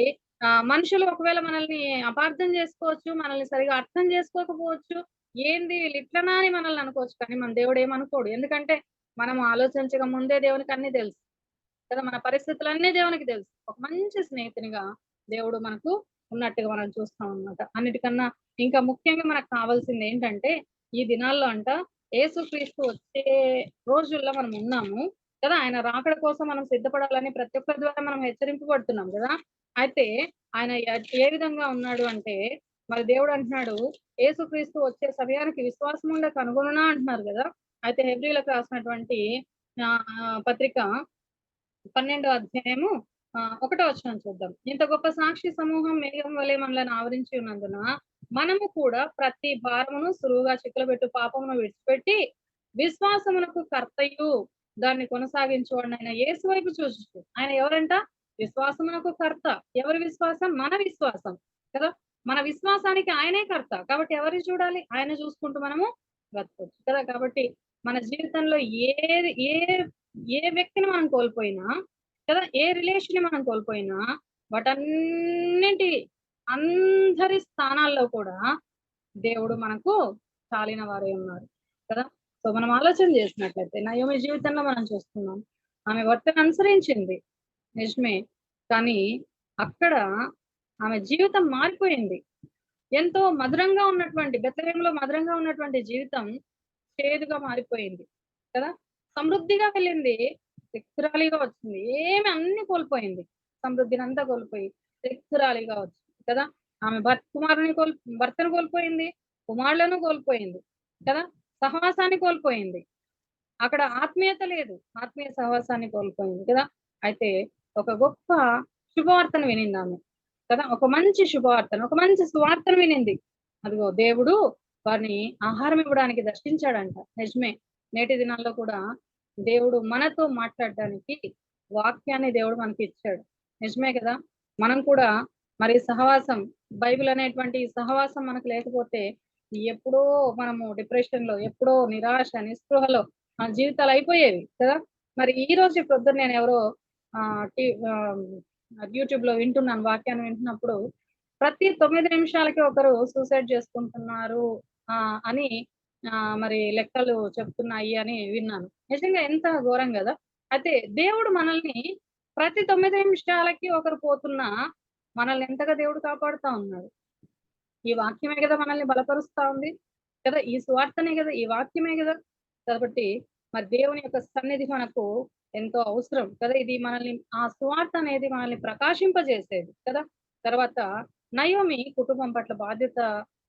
మనుషులు ఒకవేళ మనల్ని అపార్థం చేసుకోవచ్చు, మనల్ని సరిగా అర్థం చేసుకోకపోవచ్చు, ఏంది వీళ్ళు ఇట్లనా అని మనల్ని అనుకోవచ్చు, కానీ మన దేవుడు ఏమనుకోడు. ఎందుకంటే మనం ఆలోచించక ముందే దేవునికి అన్ని తెలుసు కదా, మన పరిస్థితులన్నీ దేవునికి తెలుసు. ఒక మంచి స్నేహితునిగా దేవుడు మనకు ఉన్నట్టుగా మనం చూస్తాం అన్నమాట. అన్నిటికన్నా ఇంకా ముఖ్యంగా మనకు కావాల్సింది ఏంటంటే ఈ దినాల్లో అంట యేసుక్రీస్తు వచ్చే రోజుల్లో మనం ఉన్నాము కదా. ఆయన రాకడ కోసం మనం సిద్ధపడాలని ప్రతి ఒక్కరి ద్వారా మనం హెచ్చరింపబడుతున్నాం కదా. అయితే ఆయన ఏ విధంగా ఉన్నాడు అంటే మరి దేవుడు అంటున్నాడు యేసుక్రీస్తు వచ్చే సమయానికి విశ్వాసం ఉండే కనుగొనునా అంటున్నారు కదా. అయితే హెబ్రీలకు రాసినటువంటి పత్రిక 12వ అధ్యాయము 1వ వచనం చూద్దాం. ఇంత గొప్ప సాక్షి సమూహం మేఘం వలె మనల్ని ఆవరించి ఉన్నందున మనము కూడా ప్రతి భారమును సులువుగా చిక్కులబెట్టు పాపమును విడిచిపెట్టి విశ్వాసమునకు కర్తయు దాన్ని కొనసాగించువాడు ఆయన యేసు వైపు చూస్తూ. ఆయన ఎవరంట? విశ్వాసమునకు కర్త. ఎవరి విశ్వాసం? మన విశ్వాసం కదా. మన విశ్వాసానికి ఆయనే కర్త కాబట్టి ఎవరిని చూడాలి? ఆయన చూసుకుంటూ మనము బ్రతకొచ్చు కదా. కాబట్టి మన జీవితంలో ఏ ఏ ఏ వ్యక్తిని మనం కోల్పోయినా కదా, ఏ రిలేషన్ మనం కోల్పోయినా వాటన్నింటి అందరి స్థానాల్లో కూడా దేవుడు మనకు చాలిన వారే ఉన్నారు కదా. సో మనం ఆలోచన చేసినట్లయితే నయోమి జీవితంలో మనం చూస్తున్నాం, ఆమె భర్తను అనుసరించింది నిజమే, కానీ అక్కడ ఆమె జీవితం మారిపోయింది. ఎంతో మధురంగా ఉన్నటువంటి బెత్లెహేములో మధురంగా ఉన్నటువంటి జీవితం చేదుగా మారిపోయింది కదా. సమృద్ధిగా వెళ్ళింది, రిక్తురాలిగా వచ్చింది, ఏమి అన్ని కోల్పోయింది, సమృద్ధిని అంతా కోల్పోయి రిక్తురాలిగా వచ్చింది కదా. ఆమె భర్తను కోల్పోయింది, కుమారులను కోల్పోయింది కదా, సహవాసాన్ని కోల్పోయింది, అక్కడ ఆత్మీయత లేదు, ఆత్మీయ సహవాసాన్ని కోల్పోయింది కదా. అయితే ఒక గొప్ప శుభవార్తను వినింది ఆమె కదా, ఒక మంచి శుభవార్తను, ఒక మంచి సువార్తను వినింది. అదిగో దేవుడు వారిని ఆహారం ఇవ్వడానికి దర్శించాడంట. నిజమే, నేటి దినాల్లో కూడా దేవుడు మనతో మాట్లాడడానికి వాక్యాన్ని దేవుడు మనకి ఇచ్చాడు. నిజమే కదా. మనం కూడా మరి సహవాసం, బైబిల్ అనేటువంటి సహవాసం మనకు లేకపోతే ఎప్పుడో మనము డిప్రెషన్ లో, ఎప్పుడో నిరాశ నిస్పృహలో మన జీవితాలు అయిపోయేవి కదా. మరి ఈ రోజు పొద్దున్న నేను ఎవరో యూట్యూబ్ లో వింటున్నాను, వాక్యాన్ని వింటున్నప్పుడు ప్రతి 9 నిమిషాలకి ఒకరు సూసైడ్ చేసుకుంటున్నారు అని మరి లెక్కలు చెప్తున్నాయి అని విన్నాను. నిజంగా ఎంత ఘోరం కదా. అయితే దేవుడు మనల్ని ప్రతి 9 నిమిషాలకి ఒకరు పోతున్నా మనల్ని ఎంతగా దేవుడు కాపాడుతా ఉన్నాడు. ఈ వాక్యమే కదా మనల్ని బలపరుస్తా ఉంది కదా, ఈ సువార్తనే కదా, ఈ వాక్యమే కదా. కాబట్టి మరి దేవుని యొక్క సన్నిధి మనకు ఎంతో అవసరం కదా. ఇది మనల్ని, ఆ సువార్త అనేది మనల్ని ప్రకాశింపజేసేది కదా. తర్వాత నయోమి కుటుంబం పట్ల బాధ్యత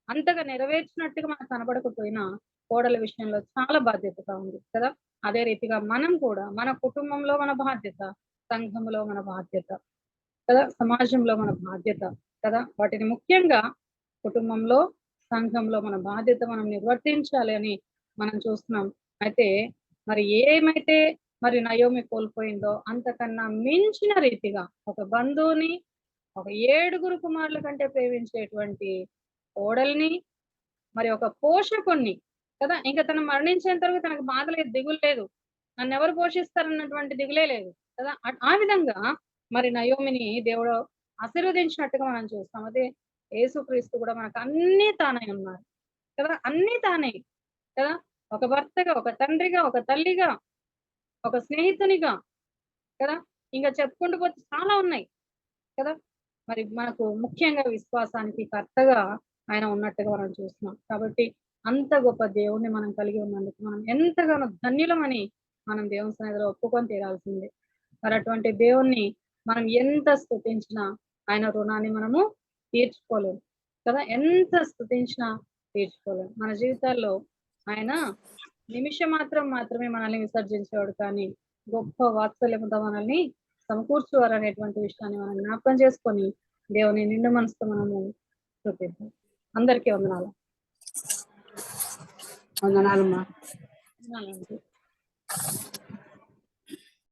అంతగా నెరవేర్చినట్టుగా మనకు కనబడకపోయినా కోడల విషయంలో చాలా బాధ్యతగా ఉంది కదా. అదే రీతిగా మనం కూడా మన కుటుంబంలో మన బాధ్యత, సంఘంలో మన బాధ్యత కదా, సమాజంలో మన బాధ్యత కదా. వాటిని ముఖ్యంగా కుటుంబంలో, సంఘంలో మన బాధ్యత మనం నిర్వర్తించాలి అని మనం చూస్తున్నాం. అయితే మరి ఏమైతే మరి నయోమి కోల్పోయిందో అంతకన్నా మించిన రీతిగా ఒక బంధువుని, ఒక 7 కుమారుల కంటే ప్రేమించేటువంటి కోడల్ని, మరి ఒక పోషకుణ్ణి కదా, ఇంకా తను మరణించేంత వరకు తనకు బాధ లేదు, దిగులు లేదు, నన్ను ఎవరు పోషిస్తారన్నటువంటి దిగులే లేదు కదా. ఆ విధంగా మరి నయోమిని దేవుడు ఆశీర్వదించినట్టుగా మనం చూస్తాం. అదే యేసుక్రీస్తు కూడా మనకు అన్ని తానే ఉన్నారు కదా, అన్ని తానే కదా. ఒక భర్తగా, ఒక తండ్రిగా, ఒక తల్లిగా, ఒక స్నేహితునిగా కదా, ఇంకా చెప్పుకుంటూ పోతే చాలా ఉన్నాయి కదా. మరి మనకు ముఖ్యంగా విశ్వాసానికి కర్తగా ఆయన ఉన్నట్టుగా మనం చూస్తున్నాం. కాబట్టి అంత గొప్ప దేవుణ్ణి మనం కలిగి ఉన్నందుకు మనం ఎంతగానో ధన్యులమని మనం దేవుని సన్నిధిలో ఒప్పుకొని తీరాల్సిందే. మరి అటువంటి దేవుణ్ణి మనం ఎంత స్తుతించినా ఆయన రుణాన్ని మనము తీర్చుకోలేము కదా. ఎంత స్తుతించినా తీర్చుకోలేము. మన జీవితాల్లో ఆయన నిమిషం మాత్రమే మనల్ని విసర్జించేవాడు, కానీ గొప్ప వాత్సల్యంతో మనల్ని సమకూర్చువారు అనేటువంటి విషయాన్ని మనం జ్ఞాపకం చేసుకొని దేవుని నిండు మనసుతో మనము స్తుతిద్దాం. అందరికీ వందనాలు. వందనాలమ్మా. వందనాలండి.